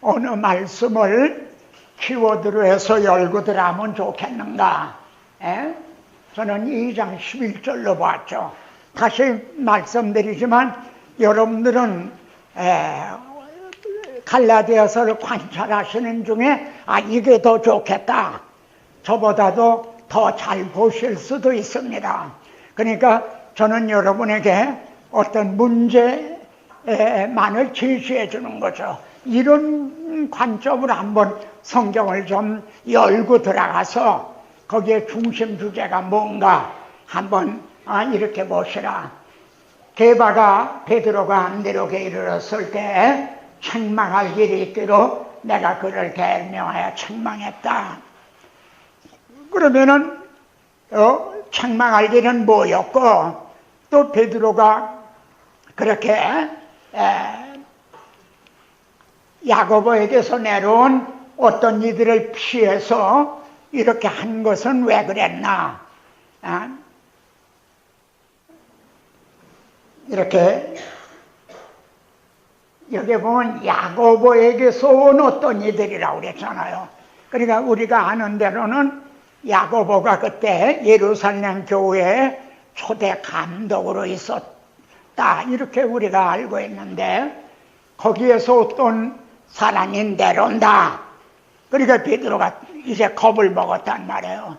어느 말씀을 키워드로 해서 열고 들어가면 좋겠는가? 저는 2장 11절로 봤죠. 다시 말씀드리지만 여러분들은 갈라디아서를 관찰하시는 중에 이게 더 좋겠다, 저보다도 더 잘 보실 수도 있습니다. 그러니까 저는 여러분에게 어떤 문제만을 제시해 주는 거죠. 이런 관점으로 한번 성경을 좀 열고 들어가서 거기에 중심 주제가 뭔가 한번 이렇게 보시라. 게바가 베드로가 안디옥에 이르렀을 때 책망할 일이 있기로 내가 그를 계명하여 책망했다. 그러면은 책망할 일은 뭐였고, 또 베드로가 그렇게 야고보에게서 내려온 어떤 이들을 피해서 이렇게 한 것은 왜 그랬나? 이렇게 여기 보면 야고보에게서 온 어떤 이들이라고 그랬잖아요. 그러니까 우리가 아는 대로는 야고보가 그때 예루살렘 교회에 초대 감독으로 있었다, 이렇게 우리가 알고 있는데, 거기에서 어떤 사람이 내려온다. 그러니까 베드로가 이제 겁을 먹었단 말이에요.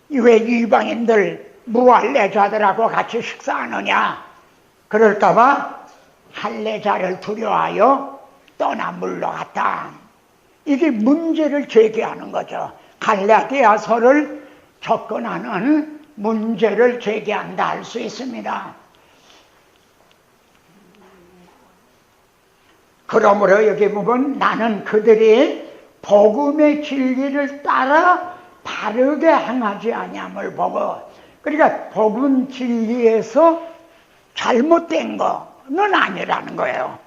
왜 이방인들 무할례자들하고 같이 식사하느냐? 그럴까봐 할례자를 두려워하여 떠나 물러갔다. 이게 문제를 제기하는 거죠. 갈라디아서를 접근하는 문제를 제기한다 할 수 있습니다. 그러므로 여기 보면 나는 그들이 복음의 진리를 따라 바르게 행하지 아니함을 보고, 그러니까 복음 진리에서 잘못된 거는 아니라는 거예요.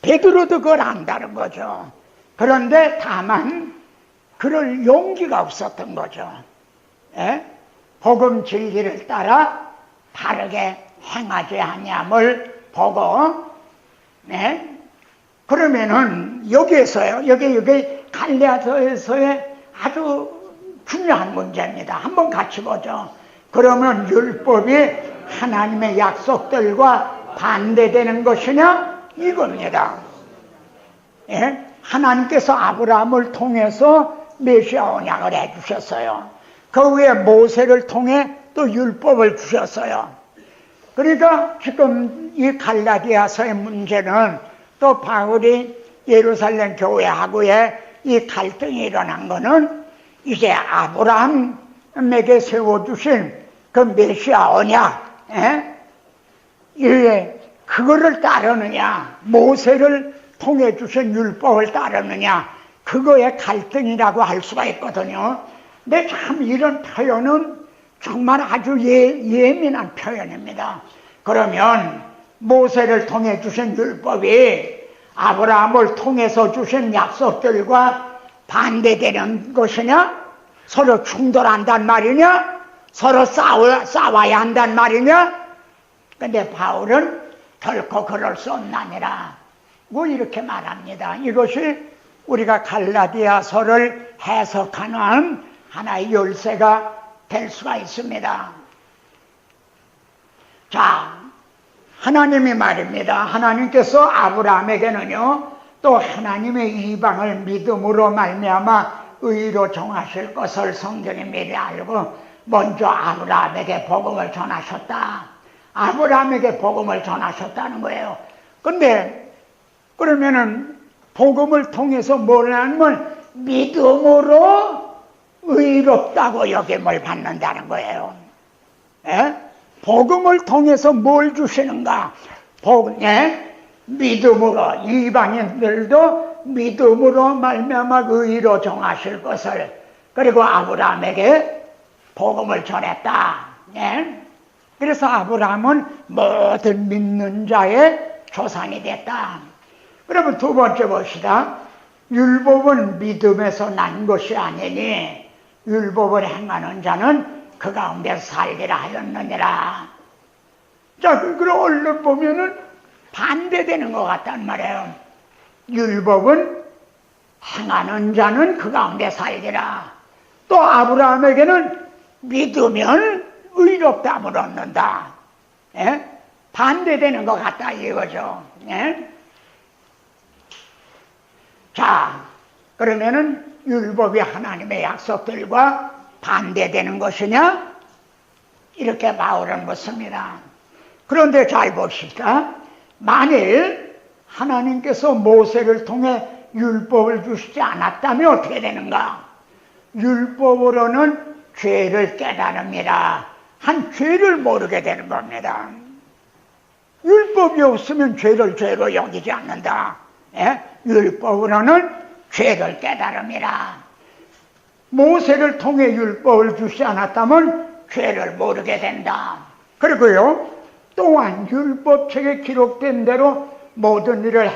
베드로도 그걸 안다는 거죠. 그런데 다만 그럴 용기가 없었던 거죠. 복음 진리를 따라 바르게 행하지 아니함을 보고, 그러면은 여기에서요, 여기 갈라디아서의 아주 중요한 문제입니다. 한번 같이 보죠. 그러면 율법이 하나님의 약속들과 반대되는 것이냐? 이겁니다. 하나님께서 아브라함을 통해서 메시아 언약을 해주셨어요. 그 후에 모세를 통해 또 율법을 주셨어요. 그러니까 지금 이 갈라디아서의 문제는, 또 바울이 예루살렘 교회하고의 이 갈등이 일어난 거는 이제 아브라함에게 세워주신 그 메시아 언약, 그거를 따르느냐, 모세를 통해 주신 율법을 따르느냐, 그거의 갈등이라고 할 수가 있거든요. 근데 참 이런 표현은 정말 아주 예민한 표현입니다. 그러면 모세를 통해 주신 율법이 아브라함을 통해서 주신 약속들과 반대되는 것이냐? 서로 충돌한단 말이냐? 서로 싸워야 한단 말이냐? 근데 바울은 결코 그럴 수 없나니라, 뭐 이렇게 말합니다. 이것이 우리가 갈라디아서를 해석하는 하나의 열쇠가 될 수가 있습니다. 자, 하나님이 말입니다. 하나님께서 아브라함에게는요, 또 하나님의 이방을 믿음으로 말미암아 의로 정하실 것을 성경이 미리 알고 먼저 아브라함에게 복음을 전하셨다. 아브라함에게 복음을 전하셨다는 거예요. 근데 그러면은 복음을 통해서 뭘 하면 믿음으로 의롭다고 여김을 받는다는 거예요. 복음을 통해서 뭘 주시는가? 믿음으로, 이방인들도 믿음으로 말미암아 의로 정하실 것을, 그리고 아브라함에게 복음을 전했다. 그래서 아브라함은 모든 믿는 자의 조상이 됐다. 그러면 두 번째 봅시다. 율법은 믿음에서 난 것이 아니니 율법을 행하는 자는 그 가운데 살리라 하였느니라. 자, 그걸 얼른 보면은 반대되는 것 같단 말이에요. 율법은 행하는 자는 그 가운데 살리라. 또 아브라함에게는 믿으면 의롭다함을 얻는다. 예? 반대되는 것 같다 이거죠. 예? 자, 그러면은 율법이 하나님의 약속들과 반대되는 것이냐? 이렇게 바울은 묻습니다. 그런데 잘 봅시다. 만일 하나님께서 모세를 통해 율법을 주시지 않았다면 어떻게 되는가? 율법으로는 죄를 깨달음이라 한 죄를 모르게 되는 겁니다. 율법이 없으면 죄를 죄로 여기지 않는다. 예? 율법으로는 죄를 깨달음이라. 모세를 통해 율법을 주시지 않았다면 죄를 모르게 된다. 그리고요, 또한 율법책에 기록된 대로 모든 일을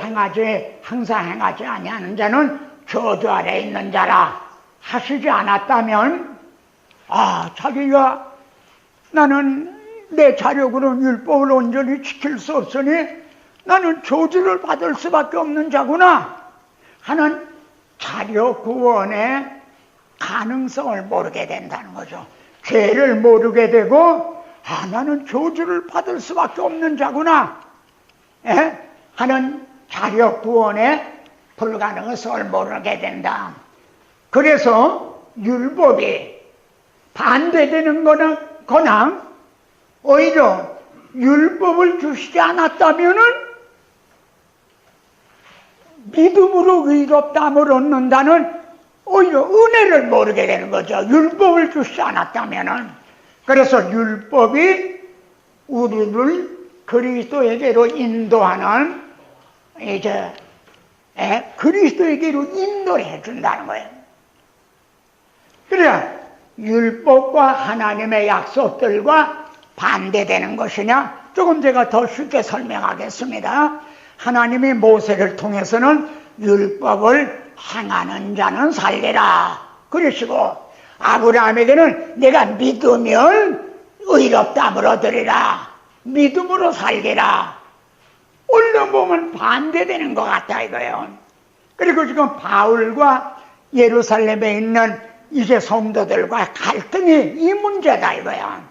항상 행하지 아니하는 자는 저주 아래 있는 자라 하시지 않았다면, 자기가 나는 내 자력으로는 율법을 온전히 지킬 수 없으니 나는 저주를 받을 수밖에 없는 자구나 하는 자력 구원의 가능성을 모르게 된다는 거죠. 죄를 모르게 되고 나는 저주를 받을 수밖에 없는 자구나 하는 자력 구원의 불가능성을 모르게 된다. 그래서 율법이 반대되는 거나 오히려 율법을 주시지 않았다면은 믿음으로 의롭다함을 얻는다는 오히려 은혜를 모르게 되는 거죠. 율법을 주시지 않았다면은. 그래서 율법이 우리를 그리스도에게로 인도하는 그리스도에게로 인도를 해준다는 거예요. 그래야 율법과 하나님의 약속들과 반대되는 것이냐? 조금 제가 더 쉽게 설명하겠습니다. 하나님이 모세를 통해서는 율법을 행하는 자는 살리라 그러시고, 아브라함에게는 내가 믿으면 의롭다함을 얻으리라, 믿음으로 살리라. 얼른 보면 반대되는 것 같다 이거예요. 그리고 지금 바울과 예루살렘에 있는 이제 성도들과 갈등이 이 문제다 이거야.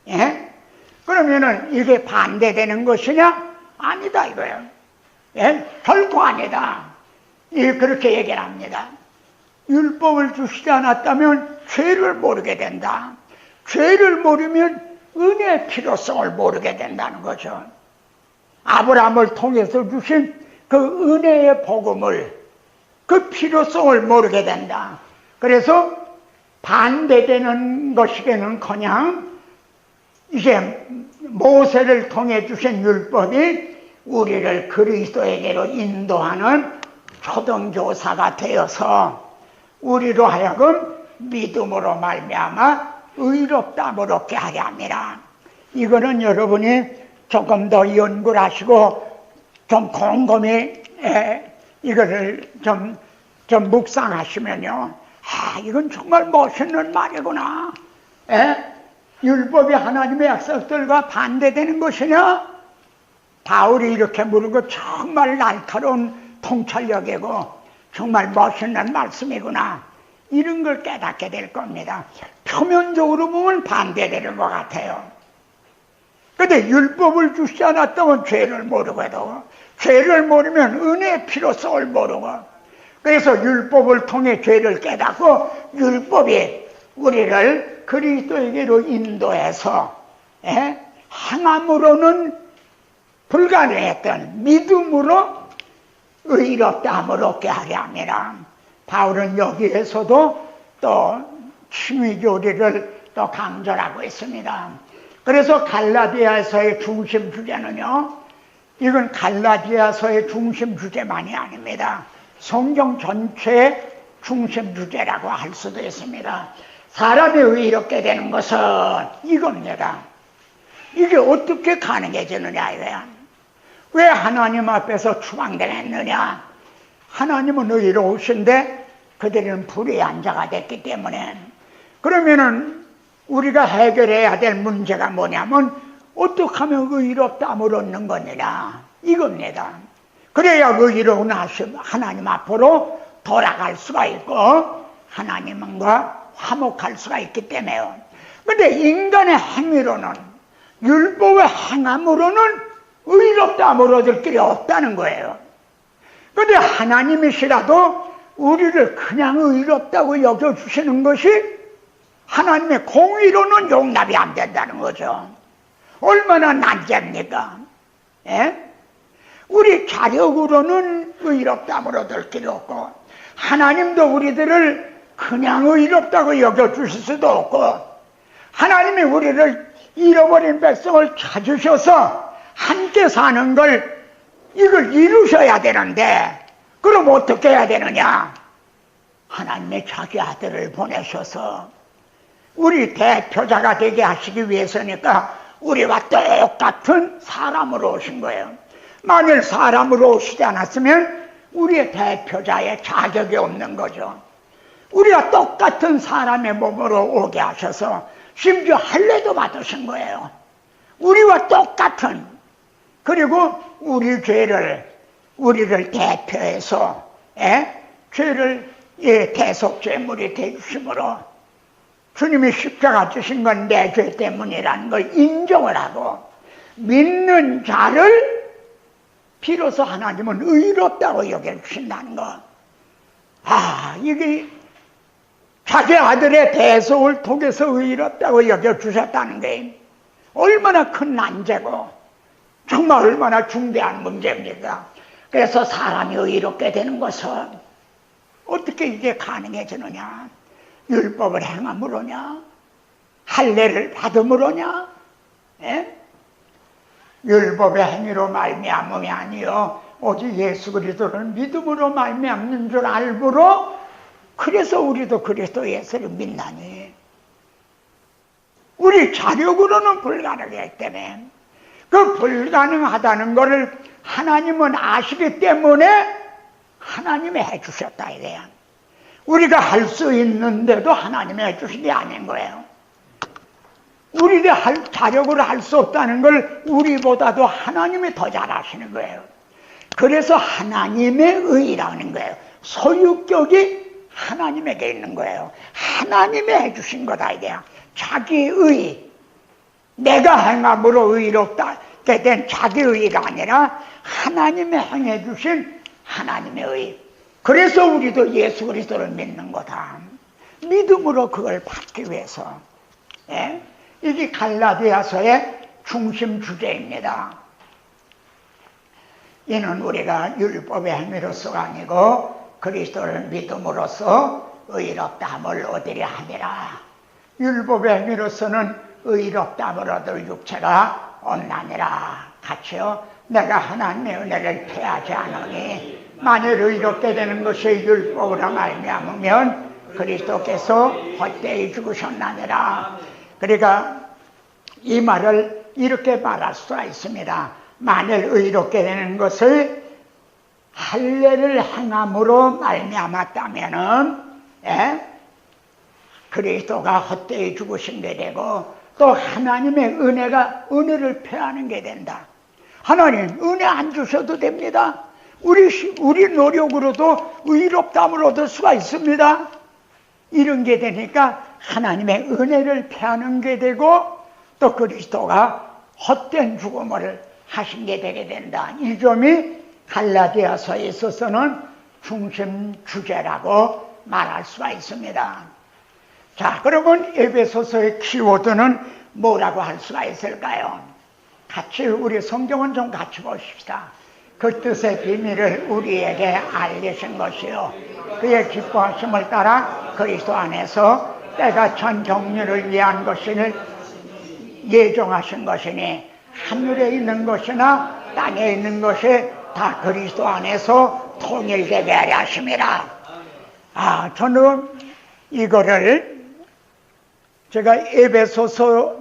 예? 그러면은 이게 반대되는 것이냐? 아니다 이거예요. 예? 결코 아니다. 그렇게 얘기를 합니다. 율법을 주시지 않았다면 죄를 모르게 된다. 죄를 모르면 은혜의 필요성을 모르게 된다는 거죠. 아브라함을 통해서 주신 그 은혜의 복음을, 그 필요성을 모르게 된다. 그래서 반대되는 것이기는커녕 이제 모세를 통해 주신 율법이 우리를 그리스도에게로 인도하는 초등교사가 되어서 우리로 하여금 믿음으로 말미암아 의롭다함을 얻게 하려 함이라. 이거는 여러분이 조금 더 연구를 하시고 좀 곰곰이 이거를 좀 묵상하시면요, 이건 정말 멋있는 말이구나. 율법이 하나님의 약속들과 반대되는 것이냐? 바울이 이렇게 물은 거 정말 날카로운 통찰력이고 정말 멋있는 말씀이구나. 이런 걸 깨닫게 될 겁니다. 표면적으로 보면 반대되는 것 같아요. 근데 율법을 주시지 않았다면 죄를 모르고도, 죄를 모르면 은혜의 필요성을 모르고, 그래서 율법을 통해 죄를 깨닫고 율법이 우리를 그리스도에게로 인도해서 행함으로는 불가능했던 믿음으로 의롭다함을 얻게 하려 함이라. 바울은 여기에서도 또 칭의교리를 또 강조하고 있습니다. 그래서 갈라디아서의 중심 주제는요, 이건 갈라디아서의 중심 주제만이 아닙니다. 성경 전체의 중심 주제라고 할 수도 있습니다. 사람이 의롭게 되는 것은 이겁니다. 이게 어떻게 가능해지느냐 이거야. 왜 하나님 앞에서 추방당했느냐? 하나님은 의로우신데 그들은 불의한 자가 됐기 때문에. 그러면은 우리가 해결해야 될 문제가 뭐냐면 어떻게 하면 의롭다함을 얻는 거냐 이겁니다. 그래야 의로운 하나님 앞으로 돌아갈 수가 있고 하나님과 화목할 수가 있기 때문에요. 근데 인간의 행위로는, 율법의 행함으로는 의롭다함을 얻을 길이 없다는 거예요. 근데 하나님이시라도 우리를 그냥 의롭다고 여겨주시는 것이 하나님의 공의로는 용납이 안 된다는 거죠. 얼마나 난제입니까? 예? 우리 자력으로는 의롭다함을 얻을 길이 없고 하나님도 우리들을 그냥 의롭다고 여겨주실 수도 없고 하나님이 우리를 잃어버린 백성을 찾으셔서 함께 사는 걸 이걸 이루셔야 되는데 그럼 어떻게 해야 되느냐? 하나님의 자기 아들을 보내셔서 우리 대표자가 되게 하시기 위해서니까 우리와 똑같은 사람으로 오신 거예요. 만일 사람으로 오시지 않았으면 우리의 대표자의 자격이 없는 거죠. 우리가 똑같은 사람의 몸으로 오게 하셔서 심지어 할례도 받으신 거예요. 우리와 똑같은, 그리고 우리를 대표해서 죄를 대속죄물이 되주심으로 주님이 십자가 지신 건 내 죄 때문이라는 걸 인정을 하고 믿는 자를 비로소 하나님은 의롭다고 여겨주신다는 거. 이게 자기 아들의 대속을 통해서 의롭다고 여겨주셨다는 게 얼마나 큰 난제고 정말 얼마나 중대한 문제입니까? 그래서 사람이 의롭게 되는 것은 어떻게 이게 가능해지느냐? 율법을 행함으로냐? 할례를 받음으로냐? 율법의 행위로 말미암음이 아니요 오직 예수 그리스도를 믿음으로 말미암는 줄 알므로 그래서 우리도 그리스도 예수를 믿나니 우리 자력으로는 불가능하기 때문에 그 불가능하다는 것을 하나님은 아시기 때문에 하나님이 해주셨다 이래요. 우리가 할 수 있는데도 하나님이 해주신 게 아닌 거예요. 우리가 자력으로 할 수 없다는 걸 우리보다도 하나님이 더 잘하시는 거예요. 그래서 하나님의 의라는 거예요. 소유격이 하나님에게 있는 거예요. 하나님이 해주신 거다 이게요. 자기의, 내가 행함으로 의롭게 된 자기의가 아니라 하나님이 행해주신 하나님의 의. 그래서 우리도 예수 그리스도를 믿는 거다. 믿음으로 그걸 받기 위해서. 이게 갈라디아서의 중심 주제입니다. 이는 우리가 율법의 행위로서가 아니고 그리스도를 믿음으로써 의롭다함을 얻으려 함이라. 율법의 행위로서는 의롭다함을 얻을 육체가 없나니라. 같이요. 내가 하나님의 은혜를 패하지 않으니 만일 의롭게 되는 것이 율법으로 말미암으면 그리스도께서 헛되이 죽으셨나니라. 그러니까 이 말을 이렇게 말할 수가 있습니다. 만일 의롭게 되는 것을 할례를 행함으로 말미암았다면은 그리스도가 헛되이 죽으신 게 되고 또 하나님의 은혜를 패하는 게 된다. 하나님 은혜 안 주셔도 됩니다. 우리 노력으로도 의롭다함을 얻을 수가 있습니다. 이런 게 되니까 하나님의 은혜를 패하는 게 되고 또 그리스도가 헛된 죽음을 하신 게 되게 된다. 이 점이 갈라디아서에 있어서는 중심 주제라고 말할 수가 있습니다. 자, 그러면 에베소서의 키워드는 뭐라고 할 수가 있을까요? 같이 우리 성경은 좀 같이 보십시다. 그 뜻의 비밀을 우리에게 알리신 것이요 그의 기뻐하심을 따라 그리스도 안에서 때가 전 정류를 위한 것을 예정하신 것이니 하늘에 있는 것이나 땅에 있는 것이 다 그리스도 안에서 통일되게 하려 하심이라. 저는 이거를 제가 에베소서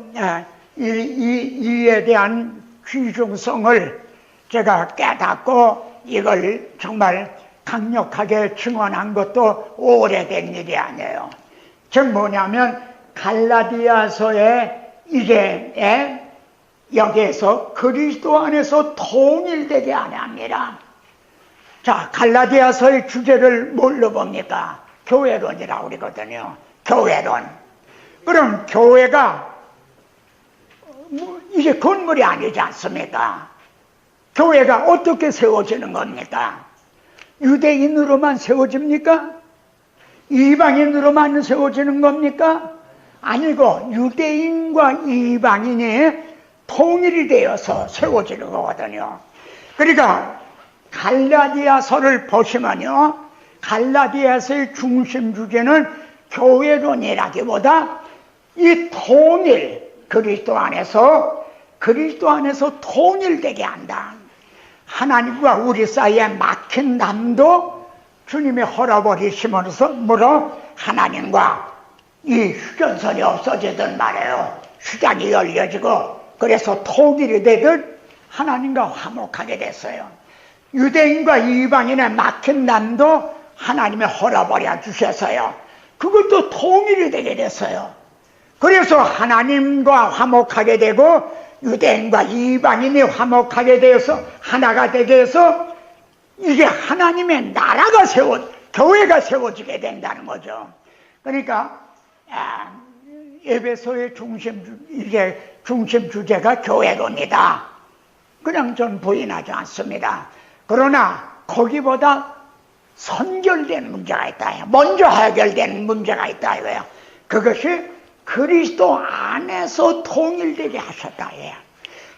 이에 대한 귀중성을 제가 깨닫고 이걸 정말 강력하게 증언한 것도 오래된 일이 아니에요. 즉 뭐냐면 갈라디아서에 이제 여기에서 그리스도 안에서 통일되게 하냐 합니다. 자, 갈라디아서의 주제를 뭘로 봅니까? 교회론이라고 그러거든요. 교회론. 그럼 교회가 이게 건물이 아니지 않습니까? 교회가 어떻게 세워지는 겁니까? 유대인으로만 세워집니까? 이방인으로만 세워지는 겁니까? 아니고 유대인과 이방인이 통일이 되어서 세워지는 거거든요. 그러니까 갈라디아서를 보시면요, 갈라디아서의 중심 주제는 교회론이라기보다 이 통일, 그리스도 안에서 통일되게 한다. 하나님과 우리 사이에 막힌 담도 주님이 헐어버리심으로 하나님과 이 휴전선이 없어지든 말이에요. 휴장이 열려지고 그래서 통일이 되듯 하나님과 화목하게 됐어요. 유대인과 이방인의 막힌 담도 하나님이 헐어버려 주셔서요, 그것도 통일이 되게 됐어요. 그래서 하나님과 화목하게 되고 유대인과 이방인이 화목하게 되어서 하나가 되게 해서 이게 하나님의 나라가 교회가 세워지게 된다는 거죠. 그러니까 에베소의 중심 주제가 교회론이다. 그냥 전 부인하지 않습니다. 그러나 거기보다 선결된 문제가 있다. 먼저 해결되는 문제가 있다. 이거예요. 그것이 그리스도 안에서 통일되게 하셨다.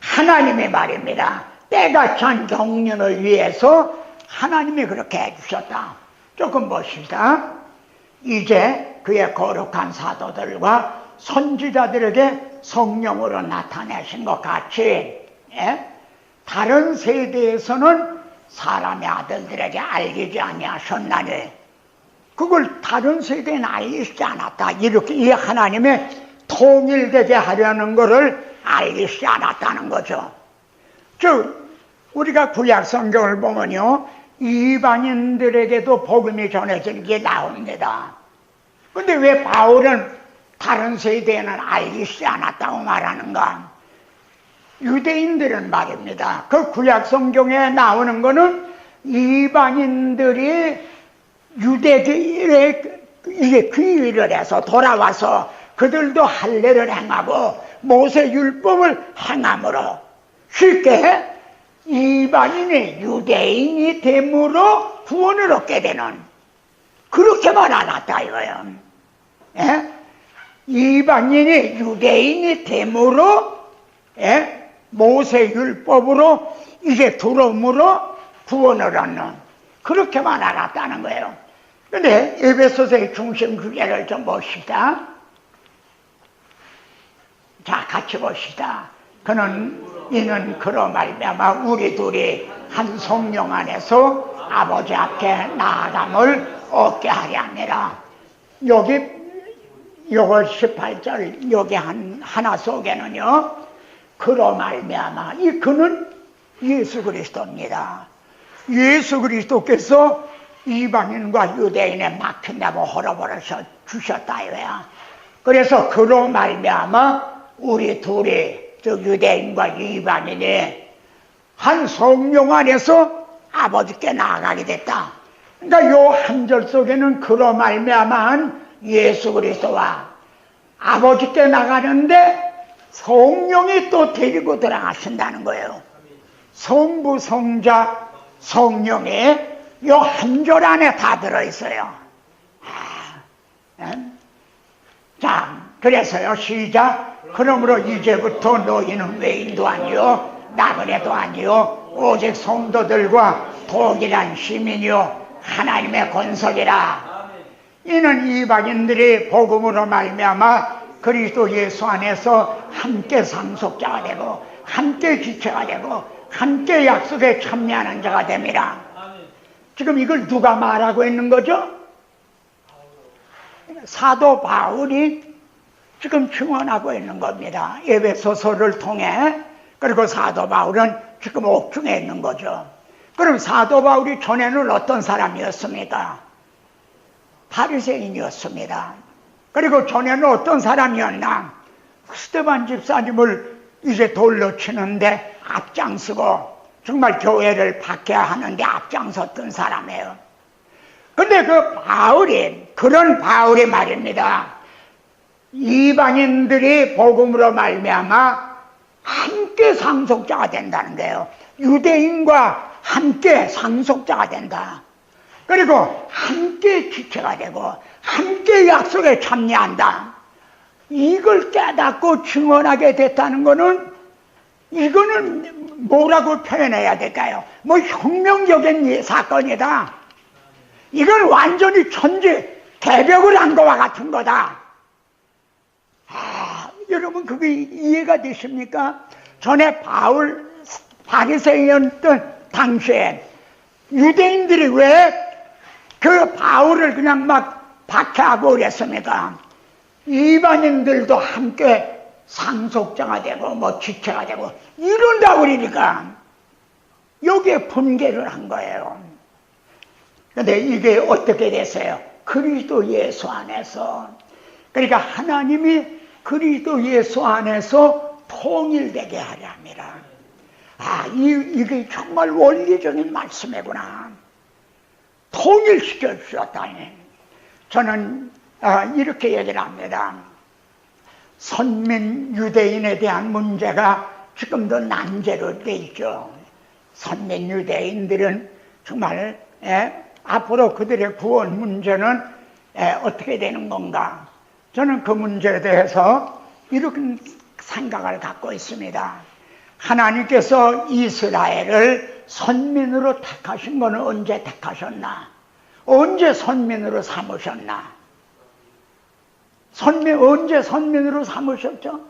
하나님의 말입니다. 때가 찬 경륜을 위해서 하나님이 그렇게 해주셨다. 조금 보십시다. 이제 그의 거룩한 사도들과 선지자들에게 성령으로 나타내신 것 같이 다른 세대에서는 사람의 아들들에게 알리지 아니하셨나니 그걸 다른 세대는 알리시지 않았다. 이렇게 이 하나님의 통일되게 하려는 것을 알리시지 않았다는 거죠. 즉 우리가 구약 성경을 보면요, 이방인들에게도 복음이 전해지는 게 나옵니다. 근데 왜 바울은 다른 세대에는 알리시지 않았다고 말하는가? 유대인들은 말입니다. 그 구약 성경에 나오는 거는 이방인들이 유대교에 이게 귀의를 해서 돌아와서 그들도 할례를 행하고 모세 율법을 행함으로 쉽게 이방인이 유대인이 됨으로 구원을 얻게 되는, 그렇게만 알았다 이거예요. 이방인이 유대인이 됨으로 모세 율법으로 이게 들어옴으로 구원을 얻는, 그렇게만 알았다는 거예요. 그런데 에베소서의 중심 주제를 좀 봅시다. 자, 같이 봅시다. 이는 그로 말미암아 우리 둘이 한 성령 안에서 아버지 앞에 나아감을 얻게 하려 함이라. 여기 요걸 18절 여기 하나 속에는요, 그로 말미암아, 이 그는 예수 그리스도입니다. 예수 그리스도께서 이방인과 유대인의 막힌다고 헐어버려 주셨다 이거야. 그래서 그로 말미암아 우리 둘이, 즉 유대인과 이방인이 한 성령 안에서 아버지께 나아가게 됐다. 그러니까 요 한 절 속에는 그로 말미암아 예수 그리스도와 아버지께 나가는데 성령이 또 데리고 들어가신다는 거예요. 성부, 성자, 성령이 요 한 절 안에 다 들어있어요. 자, 그래서요, 시작. 그러므로 이제부터 너희는 외인도 아니요 나그네도 아니요 오직 성도들과 동일한 시민이요 하나님의 권속이라. 이는 이방인들이 복음으로 말미암아 그리스도 예수 안에서 함께 상속자가 되고 함께 지체가 되고 함께 약속에 참여하는 자가 됩니다. 지금 이걸 누가 말하고 있는 거죠? 사도 바울이 지금 증언하고 있는 겁니다. 에베소서를 통해. 그리고 사도 바울은 지금 옥중에 있는 거죠. 그럼 사도 바울이 전에는 어떤 사람이었습니까? 바리새인이었습니다. 그리고 전에는 어떤 사람이었나? 스데반 집사님을 이제 돌로 치는데 앞장서고 정말 교회를 박해하는 데 앞장섰던 사람이에요. 근데 그 바울이, 그런 바울이 말입니다. 이방인들이 복음으로 말미암아 함께 상속자가 된다는 거예요. 유대인과 함께 상속자가 된다. 그리고 함께 지체가 되고 함께 약속에 참여한다. 이걸 깨닫고 증언하게 됐다는 거는, 이거는 뭐라고 표현해야 될까요? 뭐 혁명적인 사건이다. 이건 완전히 천지 개벽을 한 거와 같은 거다. 여러분 그게 이해가 되십니까? 전에 바울 바리새인이었던 당시에 유대인들이 왜 그 바울을 그냥 막 박해하고 그랬습니까? 이방인들도 함께 상속자가 되고 뭐 지체가 되고 이런다 그러니까 여기에 분개를 한 거예요. 근데 이게 어떻게 됐어요? 그리스도 예수 안에서. 그러니까 하나님이 그리스도 예수 안에서 통일되게 하려 합니다. 이게 정말 원리적인 말씀이구나. 통일시켜 주셨다니. 저는 이렇게 얘기를 합니다. 선민 유대인에 대한 문제가 지금도 난제로 돼 있죠. 선민 유대인들은 정말 앞으로 그들의 구원 문제는 어떻게 되는 건가? 저는 그 문제에 대해서 이런 생각을 갖고 있습니다. 하나님께서 이스라엘을 선민으로 택하신 것은 언제 택하셨나? 언제 선민으로 삼으셨나? 언제 선민으로 삼으셨죠?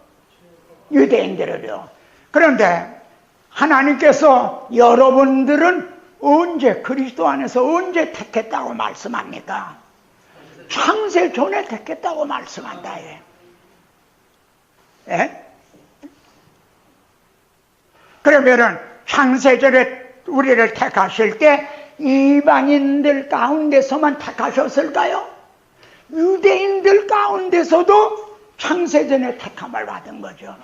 유대인들을요. 그런데 하나님께서 여러분들은 언제, 그리스도 안에서 언제 택했다고 말씀합니까? 창세 전에 택했다고 말씀한다. 예? 그러면은 창세 전에 우리를 택하실 때 이방인들 가운데서만 택하셨을까요? 유대인들 가운데서도 창세 전에 택함을 받은 거죠.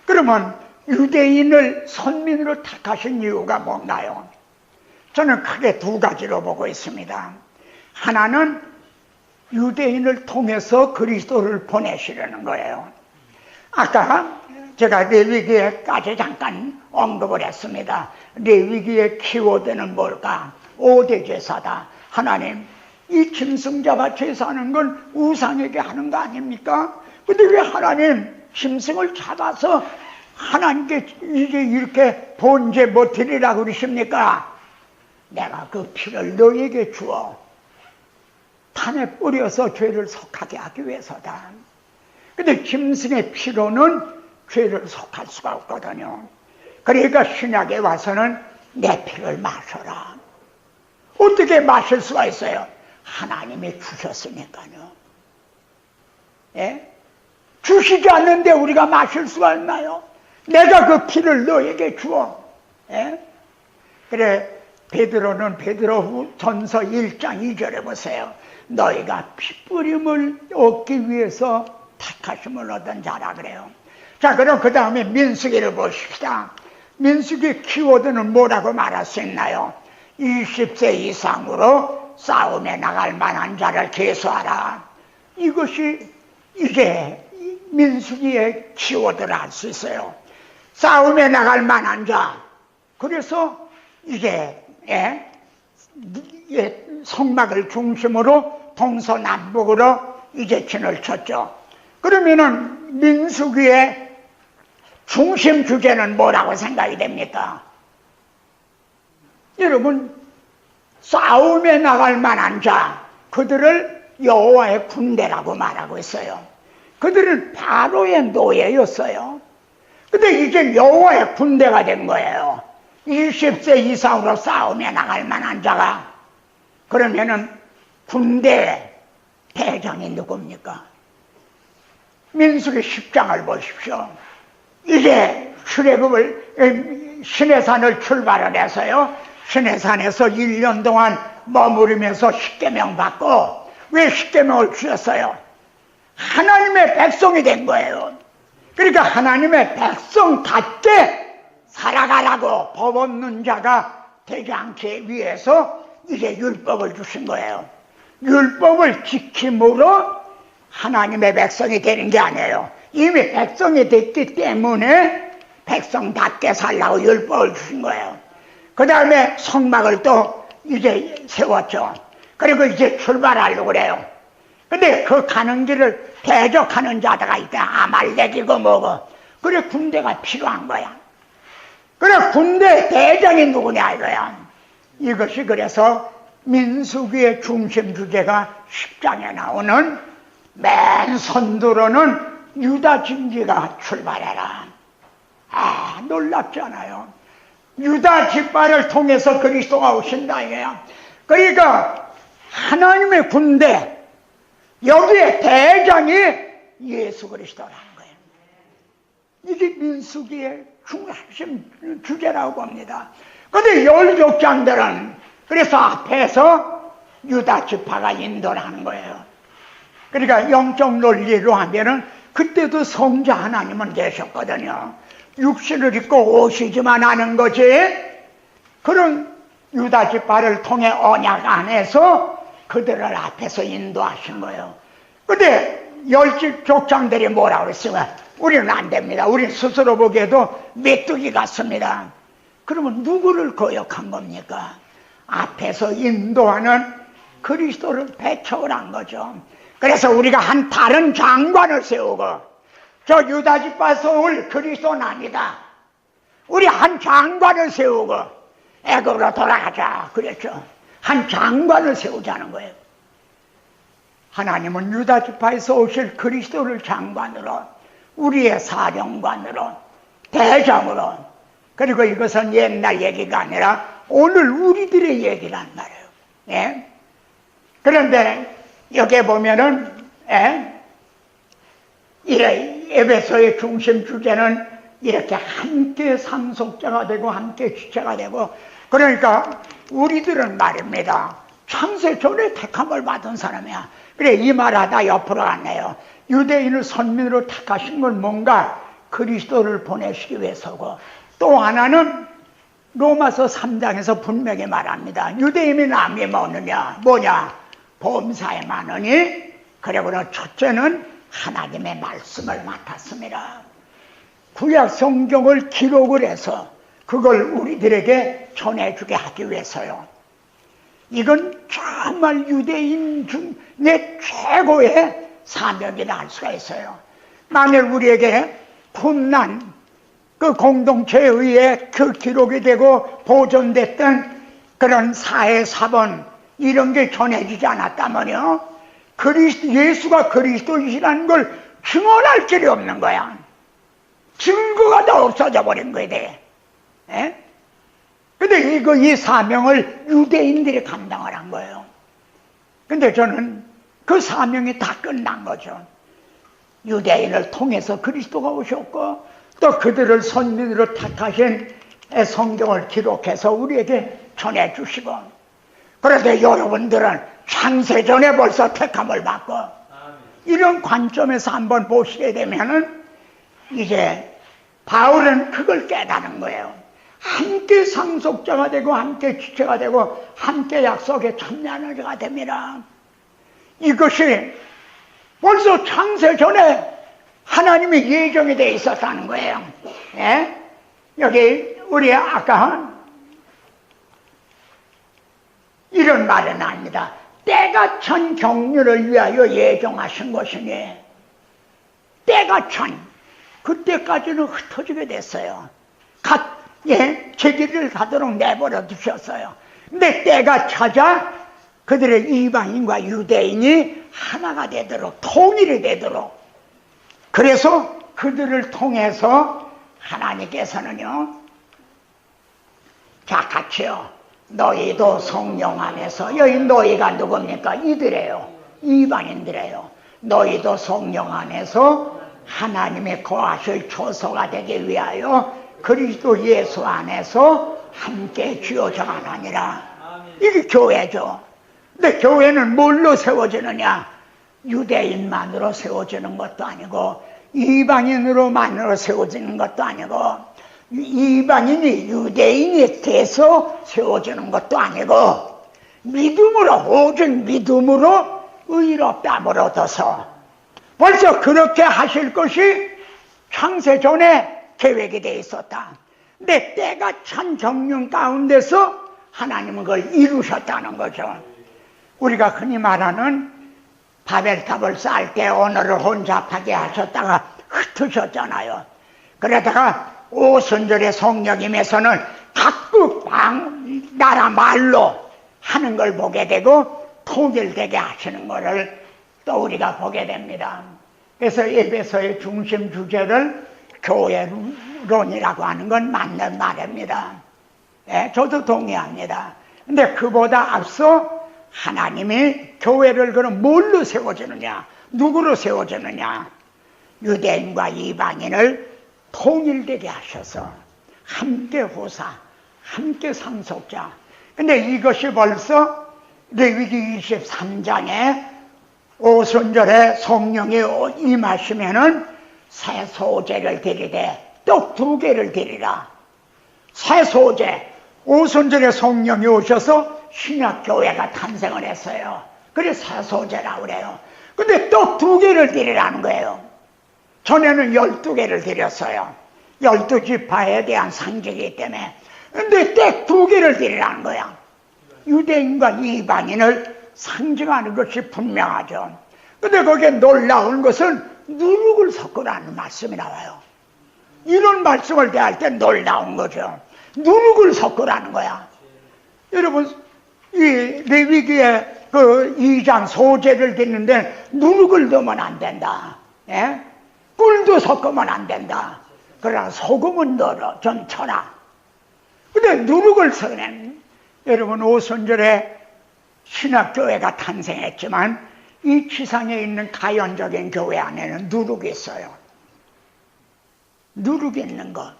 그러면 유대인을 선민으로 택하신 이유가 뭔가요? 저는 크게 두 가지로 보고 있습니다. 하나는 유대인을 통해서 그리스도를 보내시려는 거예요. 아까 제가 레위기에까지 잠깐 언급을 했습니다. 레위기의 키워드는 뭘까? 5대 제사다. 하나님, 이 짐승잡아 제사하는 건 우상에게 하는 거 아닙니까? 근데 왜 하나님 짐승을 잡아서 하나님께 이제 이렇게 번제 못 드리라고 그러십니까? 내가 그 피를 너에게 주어 탄에 뿌려서 죄를 속하게 하기 위해서다. 근데 짐승의 피로는 죄를 속할 수가 없거든요. 그러니까 신약에 와서는 내 피를 마셔라. 어떻게 마실 수가 있어요? 하나님이 주셨으니까요. 예? 주시지 않는데 우리가 마실 수가 있나요? 내가 그 피를 너에게 주어. 예? 그래, 베드로는 베드로전서 1장 2절에 보세요. 너희가 피뿌림을 얻기 위해서 택하심을 얻은 자라 그래요. 자, 그럼 그 다음에 민수기를 보십시다. 민수기 키워드는 뭐라고 말할 수 있나요? 20세 이상으로 싸움에 나갈 만한 자를 계수하라. 이것이 이제 민수기의 키워드를 할 수 있어요. 싸움에 나갈 만한 자. 그래서 이제 성막을 중심으로 동서남북으로 이제 진을 쳤죠. 그러면은 민수기의 중심 주제는 뭐라고 생각이 됩니까? 여러분, 싸움에 나갈 만한 자, 그들을 여호와의 군대라고 말하고 있어요. 그들은 바로의 노예였어요. 근데 이제 여호와의 군대가 된 거예요. 20세 이상으로 싸움에 나갈 만한 자가. 그러면은 군대 대장이 누굽니까? 민수기 10장을 보십시오. 이제 출애굽을 시내산을 출발을 해서요. 시내산에서 1년 동안 머무르면서 십계명 받고, 왜 십계명을 주셨어요? 하나님의 백성이 된 거예요. 그러니까 하나님의 백성답게 살아가라고, 법 없는 자가 되지 않기 위해서 이제 율법을 주신 거예요. 율법을 지킴으로 하나님의 백성이 되는 게 아니에요. 이미 백성이 됐기 때문에 백성답게 살라고 율법을 주신 거예요. 그 다음에 성막을 또 이제 세웠죠. 그리고 이제 출발하려고 그래요. 근데 그 가는 길을 대적하는 자가 있다. 아말렉이고 뭐고. 그래 군대가 필요한 거야. 그래 군대 대장이 누구냐 이거야. 이것이 그래서 민수기의 중심 주제가 10장에 나오는 맨 선두로는 유다 진지가 출발해라. 아, 놀랍잖아요. 유다 지파를 통해서 그리스도가 오신다 이거야. 그러니까 하나님의 군대, 여기에 대장이 예수 그리스도라는 거예요. 이게 민수기의 중심 주제라고 봅니다. 그런데 열족장들은 그래서 앞에서 유다 지파가 인도를 하는 거예요. 그러니까 영적 논리로 하면은 그때도 성자 하나님은 계셨거든요. 육신을 입고 오시지만 하는 거지. 그런 유다 지파를 통해 언약 안에서 그들을 앞에서 인도하신 거예요. 근데 열집 족장들이 뭐라고 그랬으면 우리는 안 됩니다. 우리 스스로 보기에도 메뚜기 같습니다. 그러면 누구를 거역한 겁니까? 앞에서 인도하는 그리스도를 배척을 한 거죠. 그래서 우리가 한 다른 장관을 세우고, 저 유다 지파에서 올 그리스도는 아니다. 우리 한 장관을 세우고 애굽으로 돌아가자 그랬죠. 한 장관을 세우자는 거예요. 하나님은 유다 지파에서 오실 그리스도를 장관으로, 우리의 사령관으로, 대장으로, 그리고 이것은 옛날 얘기가 아니라 오늘 우리들의 얘기란 말이에요. 예? 그런데 여기에 보면은 에베소의 중심 주제는 이렇게 함께 상속자가 되고 함께 지체가 되고, 그러니까 우리들은 말입니다. 창세 전에 택함을 받은 사람이야. 그래, 이 말하다 옆으로 갔네요. 유대인을 선민으로 택하신 건 뭔가 그리스도를 보내시기 위해서고, 또 하나는 로마서 3장에서 분명히 말합니다. 유대인이 남이 뭐냐? 범사에 많으니, 그리고는 첫째는 하나님의 말씀을 맡았습니다. 구약 성경을 기록을 해서 그걸 우리들에게 전해주게 하기 위해서요. 이건 정말 유대인 중에 최고의 사명이라 할 수가 있어요. 만일 우리에게 분난 그 공동체에 의해 그 기록이 되고 보존됐던 그런 사회 사본 이런 게 전해지지 않았다면요, 예수가 그리스도이시라는 걸 증언할 길이 없는 거야. 증거가 다 없어져 버린 거야. 근데 이 사명을 유대인들이 감당을 한 거예요. 근데 저는 그 사명이 다 끝난 거죠. 유대인을 통해서 그리스도가 오셨고, 또 그들을 선민으로 택하신 성경을 기록해서 우리에게 전해주시고, 그런데 여러분들은 창세전에 벌써 택함을 받고, 이런 관점에서 한번 보시게 되면은 이제 바울은 그걸 깨닫는 거예요. 함께 상속자가 되고 함께 지체가 되고 함께 약속에 참여하는 자가 됩니다. 이것이 벌써 창세전에 하나님의 예정이 되어 있었다는 거예요. 예? 여기 우리 아까 이런 말은 아닙니다. 때가 천 경륜을 위하여 예정하신 것이니, 때가 천, 그때까지는 흩어지게 됐어요. 제 길을 가도록 내버려 두셨어요. 근데 때가 찾아 그들의 이방인과 유대인이 하나가 되도록, 통일이 되도록, 그래서 그들을 통해서 하나님께서는요, 자 같이요, 너희도 성령 안에서, 여기 너희가 누굽니까? 이들이에요. 이방인들이에요. 너희도 성령 안에서 하나님의 거하실 초소가 되기 위하여 그리스도 예수 안에서 함께 쥐어져 가느니라. 이게 교회죠. 근데 교회는 뭘로 세워지느냐? 유대인만으로 세워지는 것도 아니고 이방인으로만으로 세워지는 것도 아니고 이방인이 유대인이 돼서 세워지는 것도 아니고 믿음으로, 오직 믿음으로 의롭다함을 얻어서 벌써 그렇게 하실 것이 창세전에 계획이 되어 있었다. 근데 때가 찬 정령 가운데서 하나님은 그걸 이루셨다는 거죠. 우리가 흔히 말하는 바벨탑을 쌓을 때 언어를 혼잡하게 하셨다가 흩으셨잖아요. 그러다가 오순절의 성령임에서는 각국 나라 말로 하는 걸 보게 되고 통일되게 하시는 것을 또 우리가 보게 됩니다. 그래서 에베소의 중심 주제를 교회론이라고 하는 건 맞는 말입니다. 네, 저도 동의합니다. 근데 그보다 앞서 하나님이 교회를 그럼 뭘로 세워주느냐, 누구로 세워주느냐, 유대인과 이방인을 통일되게 하셔서 함께 호사, 함께 상속자. 근데 이것이 벌써 레위기 23장에 오순절에 성령이 임하시면은 새 소제를 드리되 떡 2개를 드리라. 새 소제, 오순절에 성령이 오셔서 신약교회가 탄생을 했어요. 그래서 새 소제라고 그래요. 근데 떡 2개를 드리라는 거예요. 전에는 12개를 드렸어요. 12지파에 대한 상징이기 때문에. 근데 떡 2개를 드리라는 거야. 유대인과 이방인을 상징하는 것이 분명하죠. 근데 거기에 놀라운 것은 누룩을 섞으라는 말씀이 나와요. 이런 말씀을 대할 때 놀라운 거죠. 누룩을 섞으라는 거야. 여러분, 이 레위기의 그 2장 소제를 드리는데 누룩을 넣으면 안 된다. 예? 꿀도 섞으면 안 된다. 그러나 소금은 넣어라. 좀 쳐라. 근데 누룩을 섞으면, 여러분, 오순절에 신학교회가 탄생했지만 이 지상에 있는 가연적인 교회 안에는 누룩이 있어요. 누룩이 있는 것.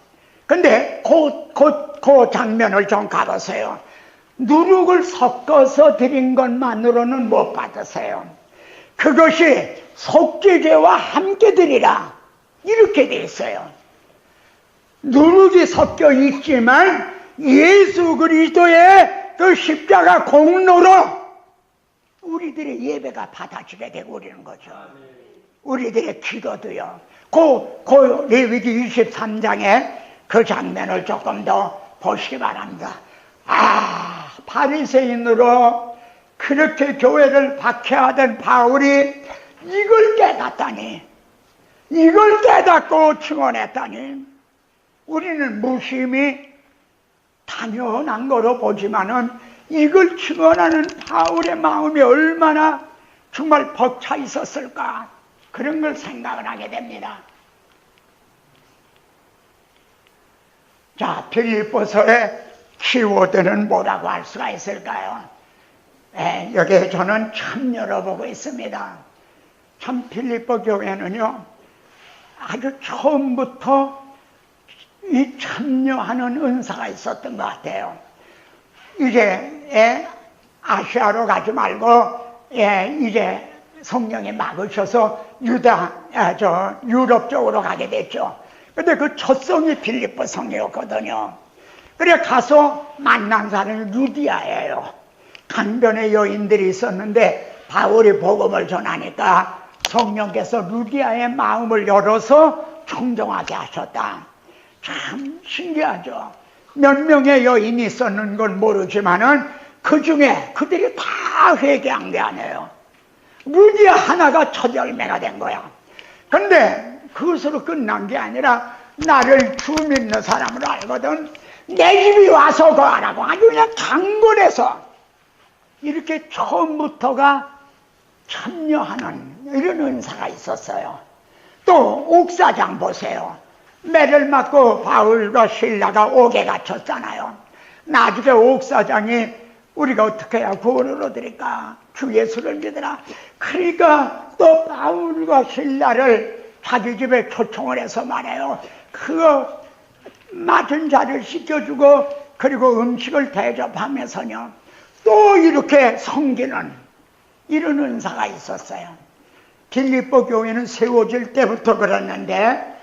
근데 그 장면을 좀 가보세요. 누룩을 섞어서 드린 것만으로는 못 받으세요. 그것이 속죄제와 함께 드리라. 이렇게 돼 있어요. 누룩이 섞여 있지만 예수 그리스도의 그 십자가 공로로 우리들의 예배가 받아지게 되고 그러는 거죠. 우리들의 기도도요. 그 레위기 23장에 그 장면을 조금 더 보시기 바랍니다. 아, 바리새인으로 그렇게 교회를 박해하던 바울이 이걸 깨닫다니, 이걸 깨닫고 증언했다니, 우리는 무심히 당연한 거로 보지만은 이걸 증언하는 바울의 마음이 얼마나 정말 벅차 있었을까, 그런 걸 생각을 하게 됩니다. 자, 빌립보서의 키워드는 뭐라고 할 수가 있을까요? 여기에 저는 참여로 보고 있습니다. 참 빌립보 교회는요, 아주 처음부터 이 참여하는 은사가 있었던 것 같아요. 이제 아시아로 가지 말고 이제 성령이 막으셔서 유럽 쪽으로 가게 됐죠. 근데 그 첫성이 빌립보 성이었거든요. 그래 가서 만난 사람이 루디아예요. 강변의 여인들이 있었는데 바울이 복음을 전하니까 성령께서 루디아의 마음을 열어서 청정하게 하셨다. 참 신기하죠. 몇 명의 여인이 있었는 건 모르지만은 그 중에 그들이 다 회개한 게 아니에요. 루디아 하나가 첫 열매가 된 거야. 근데 그것으로 끝난 게 아니라 나를 주 믿는 사람으로 알거든, 내 집이 와서 거하라고 아주 그냥 강권해서 이렇게 처음부터가 참여하는 이런 은사가 있었어요. 또 옥사장 보세요. 매를 맞고 바울과 실라가 옥에 갇혔잖아요. 나중에 옥사장이 우리가 어떻게 해야 구원을 얻으리까? 주 예수를 믿으라. 그러니까 또 바울과 실라를 자기 집에 초청을 해서 말해요. 그거 맞은 자를 씻겨주고 그리고 음식을 대접하면서요 또 이렇게 섬기는 이런 은사가 있었어요. 빌립보 교회는 세워질 때부터 그랬는데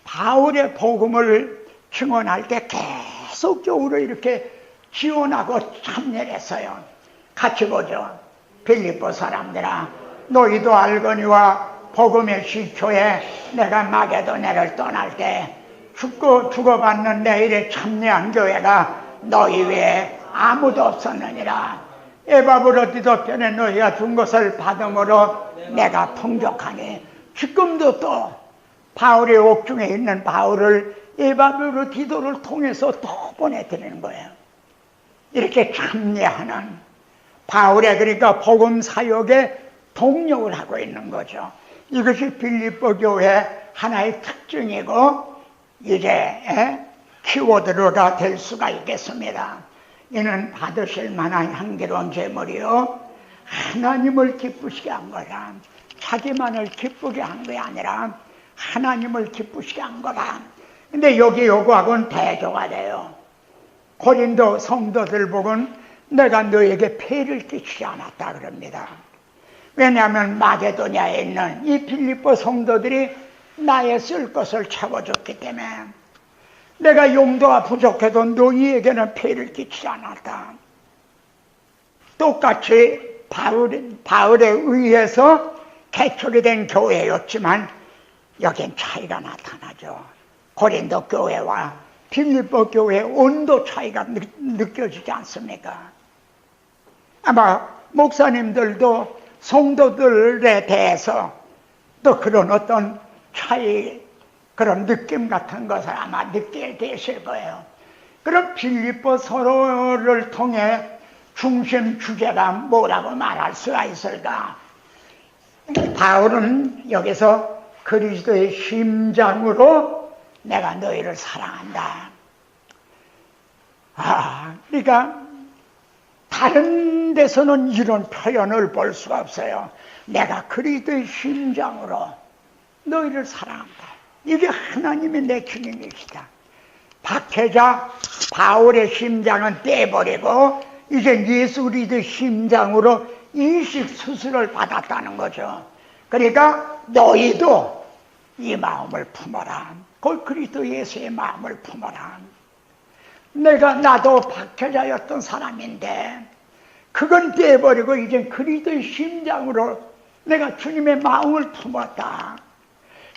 바울의 복음을 증언할 때 계속적으로 이렇게 지원하고 참여했어요. 같이 보죠. 빌립보 사람들아, 너희도 알거니와 복음의 시초에 내가 마게도냐를 떠날 때 주고받는 내 일에 참여한 교회가 너희 외에 아무도 없었느니라. 에바브로디도편에 너희가 준 것을 받음으로 내가 풍족하니, 지금도 또 바울의 옥중에 있는 바울을 에바브로디도를 통해서 또 보내드리는 거예요. 이렇게 참여하는 바울의, 그러니까 복음 사역에 동력을 하고 있는 거죠. 이것이 빌립보 교회 하나의 특징이고 이제 키워드가 될 수가 있겠습니다. 이는 받으실 만한 향기로운 제물이요, 하나님을 기쁘시게 한 거라. 자기만을 기쁘게 한 게 아니라 하나님을 기쁘시게 한 거라. 근데 여기 요구하고는 대조가 돼요. 고린도 성도들 보고는 내가 너에게 폐를 끼치지 않았다 그럽니다. 왜냐하면 마게도냐에 있는 이 빌립보 성도들이 나의 쓸 것을 채워줬기 때문에 내가 용도가 부족해도 너희에게는 폐를 끼치지 않았다. 똑같이 바울에 의해서 개척이 된 교회였지만 여긴 차이가 나타나죠. 고린도 교회와 빌립보 교회의 온도 차이가 느껴지지 않습니까? 아마 목사님들도 성도들에 대해서 또 그런 어떤 차이, 그런 느낌 같은 것을 아마 느끼게 되실 거예요. 그럼 빌립보 서로를 통해 중심 주제가 뭐라고 말할 수가 있을까? 바울은 여기서 그리스도의 심장으로 내가 너희를 사랑한다. 그러니까 다른 데서는 이런 표현을 볼 수가 없어요. 내가 그리스도의 심장으로 너희를 사랑한다. 이게 하나님의 내키는 것이다. 박해자 바울의 심장은 떼버리고 이제 예수 그리스도의 심장으로 인식 수술을 받았다는 거죠. 그러니까 너희도 이 마음을 품어라. 그 그리스도 예수의 마음을 품어라. 나도 박해자였던 사람인데 그건 떼버리고 이제 그리스도의 심장으로 내가 주님의 마음을 품었다.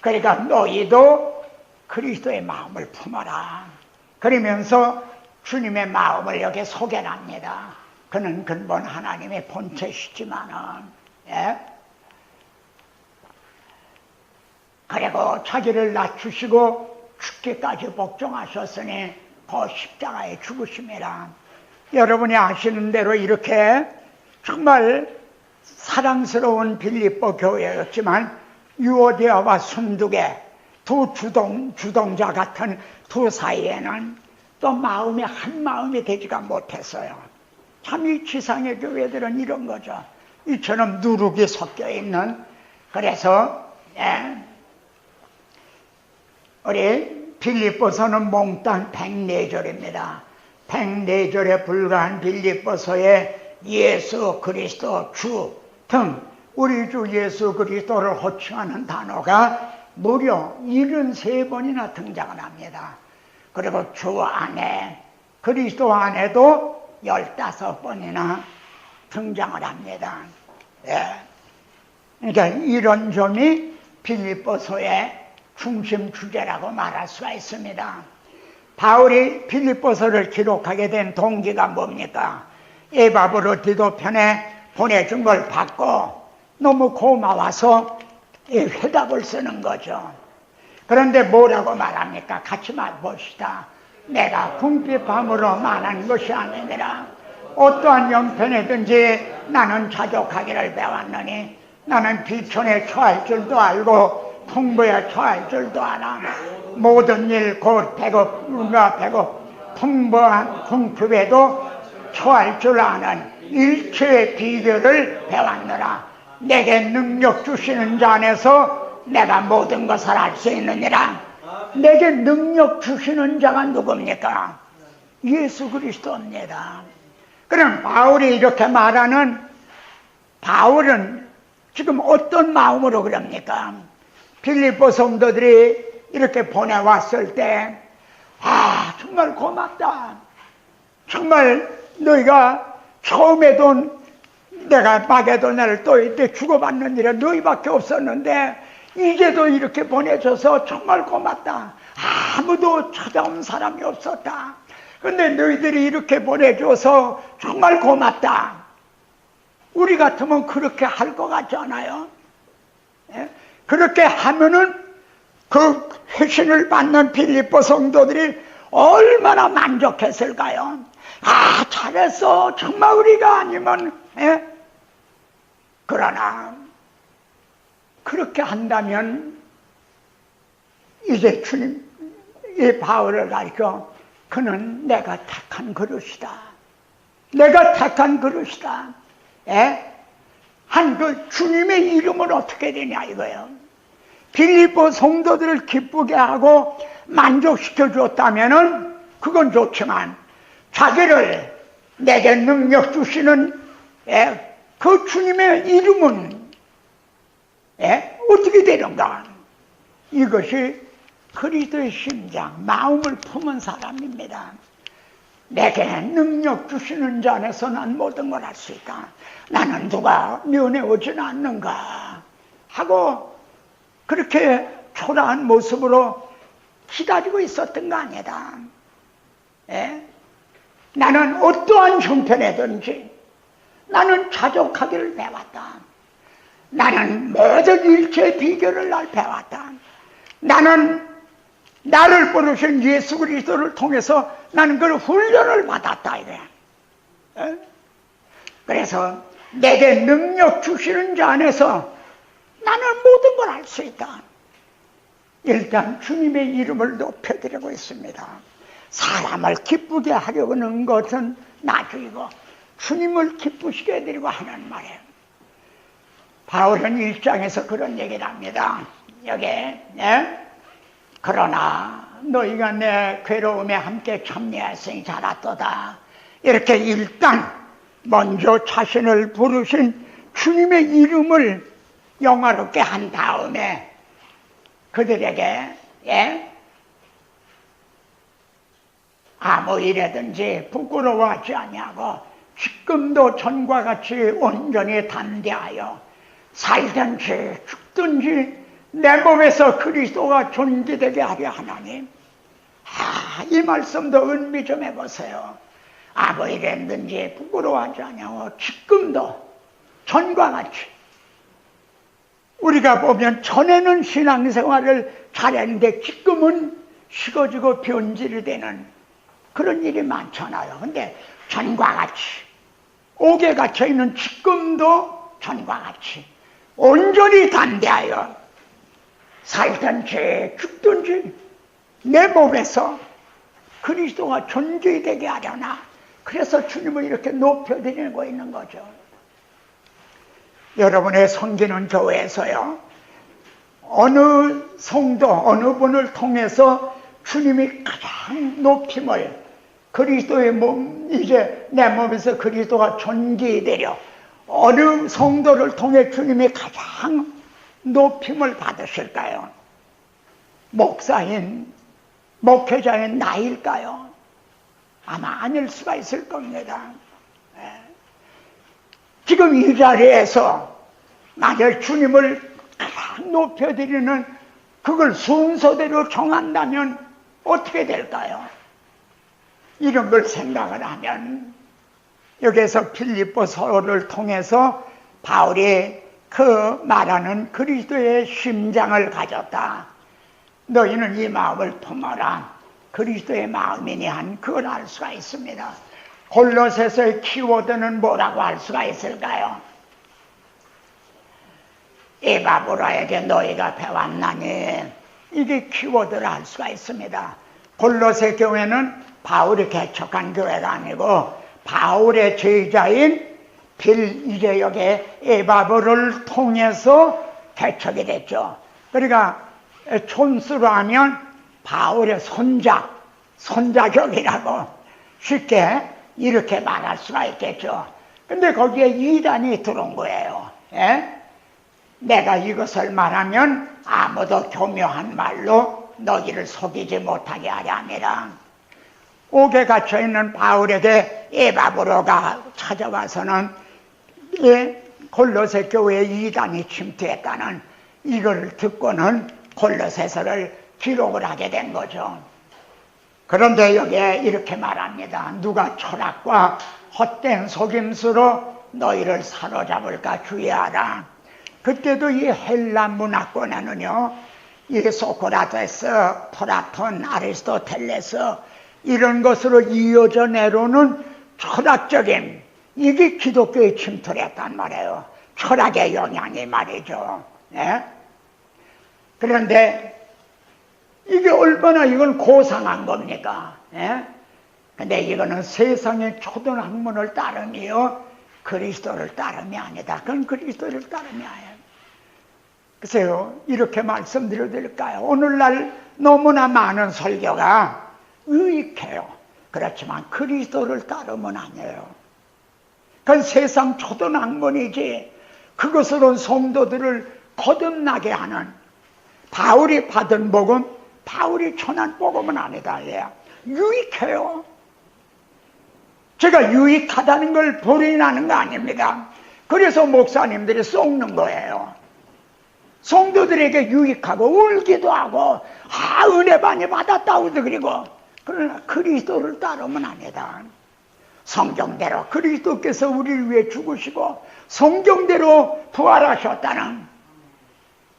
그러니까 너희도 그리스도의 마음을 품어라. 그러면서 주님의 마음을 여기 소개를 합니다. 그는 근본 하나님의 본체시지만은, 그리고 자기를 낮추시고 죽기까지 복종하셨으니 그 십자가에 죽으심이라. 여러분이 아시는 대로 이렇게 정말 사랑스러운 빌립보 교회였지만 유오디아와 순두계 두 주동자 같은 두 사이에는 또 마음이 한 마음이 되지가 못했어요. 참 이 지상의 교회들은 이런 거죠. 이처럼 누룩이 섞여 있는. 그래서 우리 빌립보서는 몽땅 104절입니다. 104절에 불과한 빌립보서에 예수 그리스도 주 등 우리 주 예수 그리스도를 호칭하는 단어가 무려 73번이나 등장을 합니다. 그리고 주 안에, 그리스도 안에도 15번이나 등장을 합니다. 그러니까 이런 점이 빌립보서의 중심 주제라고 말할 수가 있습니다. 바울이 빌립보서를 기록하게 된 동기가 뭡니까? 에바브로디도 편에 보내준 걸 받고 너무 고마워서 회답을 쓰는 거죠. 그런데 뭐라고 말합니까? 같이 말봅시다. 내가 궁핍함으로 말한 것이 아니니라. 어떠한 형편이든지 나는 자족하기를 배웠느니 나는 비천에 처할 줄도 알고 풍부에 처할 줄도 알아. 모든 일 곧 풍부한 궁핍에도 처할 줄 아는 일체의 비결을 배웠느라. 내게 능력 주시는 자 안에서 내가 모든 것을 할 수 있느니라. 내게 능력 주시는 자가 누굽니까? 예수 그리스도입니다. 그럼 바울이 이렇게 말하는, 바울은 지금 어떤 마음으로 그럽니까? 빌립보 성도들이 이렇게 보내왔을 때, 아, 정말 고맙다. 정말 너희가 처음에도 내가 마게도냐를 또 이때 주고받는 일에 너희밖에 없었는데 이제도 이렇게 보내줘서 정말 고맙다. 아무도 찾아온 사람이 없었다. 근데 너희들이 이렇게 보내줘서 정말 고맙다. 우리 같으면 그렇게 할 것 같지 않아요? 예? 그렇게 하면은 그 회신을 받는 빌립보 성도들이 얼마나 만족했을까요? 아, 잘했어. 정말 우리가 아니면, 예? 그러나 그렇게 한다면 이제 주님 이 바울을 가르쳐 그는 내가 택한 그릇이다. 내가 택한 그릇이다. 예? 한 그 주님의 이름은 어떻게 되냐 이거예요. 빌립보 성도들을 기쁘게 하고 만족시켜 줬다면은 그건 좋지만 자기를 내게 능력 주시는 그 주님의 이름은 어떻게 되는가? 이것이 그리스도의 심장, 마음을 품은 사람입니다. 내게 능력 주시는 자 안에서 난 모든 걸 할 수 있다. 나는 누가 면회 오지는 않는가 하고 그렇게 초라한 모습으로 기다리고 있었던 거 아니다. 나는 어떠한 형편이든지 나는 자족하기를 배웠다. 나는 모든 일체의 비결을 날 배웠다. 나는 나를 부르신 예수 그리스도를 통해서 나는 그 훈련을 받았다 이거야. 그래서 내게 능력 주시는 자 안에서 나는 모든 걸 할 수 있다. 일단 주님의 이름을 높여드리고 있습니다. 사람을 기쁘게 하려고 하는 것은 나중이고 주님을 기쁘시게 해드리고 하는 말이에요. 바울은 1장에서 그런 얘기를 합니다. 여기에 그러나 너희가 내 괴로움에 함께 참여했으니 잘했도다. 이렇게 일단 먼저 자신을 부르신 주님의 이름을 영화롭게 한 다음에 그들에게 아무 일에든지 부끄러워하지 아니하고 지금도 전과 같이 온전히 담대하여 살든지 죽든지 내 몸에서 그리스도가 존귀되게 하려 하나님. 이 말씀도 은미 좀 해보세요. 아무 일에든지 부끄러워하지 아니하고 지금도 전과 같이 우리가 보면 전에는 신앙생활을 잘했는데 지금은 식어지고 변질이 되는 그런 일이 많잖아요. 근데 전과 같이 옥에 갇혀있는 지금도 전과 같이 온전히 담대하여 살든지 죽든지 내 몸에서 그리스도가 존귀되게 하려나. 그래서 주님을 이렇게 높여드리고 있는 거죠. 여러분의 섬기는 교회에서요, 어느 성도, 어느 분을 통해서 주님이 가장 높임을, 그리스도의 몸, 이제 내 몸에서 그리스도가 존귀되려 어느 성도를 통해 주님이 가장 높임을 받으실까요? 목사인, 목회자인 나일까요? 아마 아닐 수가 있을 겁니다. 지금 이 자리에서 만약 주님을 가장 높여드리는 그걸 순서대로 정한다면 어떻게 될까요? 이런 걸 생각을 하면 여기에서 빌립보서를 통해서 바울이 그 말하는 그리스도의 심장을 가졌다. 너희는 이 마음을 품어라. 그리스도의 마음이니 한 그걸 알 수가 있습니다. 골로새서의 키워드는 뭐라고 할 수가 있을까요? 에바브라에게 너희가 배웠나니, 이게 키워드를 할 수가 있습니다. 골로새 교회는 바울이 개척한 교회가 아니고 바울의 제자인 이제 여기 에바브를 통해서 개척이 됐죠. 그러니까 촌수로 하면 바울의 손자격이라고 쉽게 이렇게 말할 수가 있겠죠. 근데 거기에 이단이 들어온 거예요. 내가 이것을 말하면 아무도 교묘한 말로 너희를 속이지 못하게 하려 함이라. 옥에 갇혀있는 바울에게 에바브로가 찾아와서는 골로새 교회에 이단이 침투했다는 이걸 듣고는 골로새서를 기록을 하게 된 거죠. 그런데 여기에 이렇게 말합니다. 누가 철학과 헛된 속임수로 너희를 사로잡을까 주의하라. 그때도 이 헬라 문화권에는요, 이 소크라테스, 플라톤, 아리스토텔레스 이런 것으로 이어져 내려오는 철학적인, 이게 기독교에 침투를 했단 말이에요. 철학의 영향이 말이죠. 예? 그런데 이게 얼마나 이건 고상한 겁니까? 예? 근데 이거는 세상의 초등학문을 따름이요, 그리스도를 따름이 아니다. 그건 그리스도를 따름이 아니에요. 글쎄요, 이렇게 말씀드려도 될까요? 오늘날 너무나 많은 설교가 유익해요. 그렇지만 그리스도를 따르면 아니에요. 그건 세상 초등학문이지, 그것으로 성도들을 거듭나게 하는, 바울이 받은 복음, 바울이 전한 복음은 아니다. 예. 유익해요. 제가 유익하다는 걸 부인하는 거 아닙니다. 그래서 목사님들이 쏟는 거예요. 성도들에게 유익하고 울기도 하고 은혜 많이 받았다고도 그리고, 그러나 그리스도를 따르면 아니다. 성경대로 그리스도께서 우리를 위해 죽으시고 성경대로 부활하셨다는,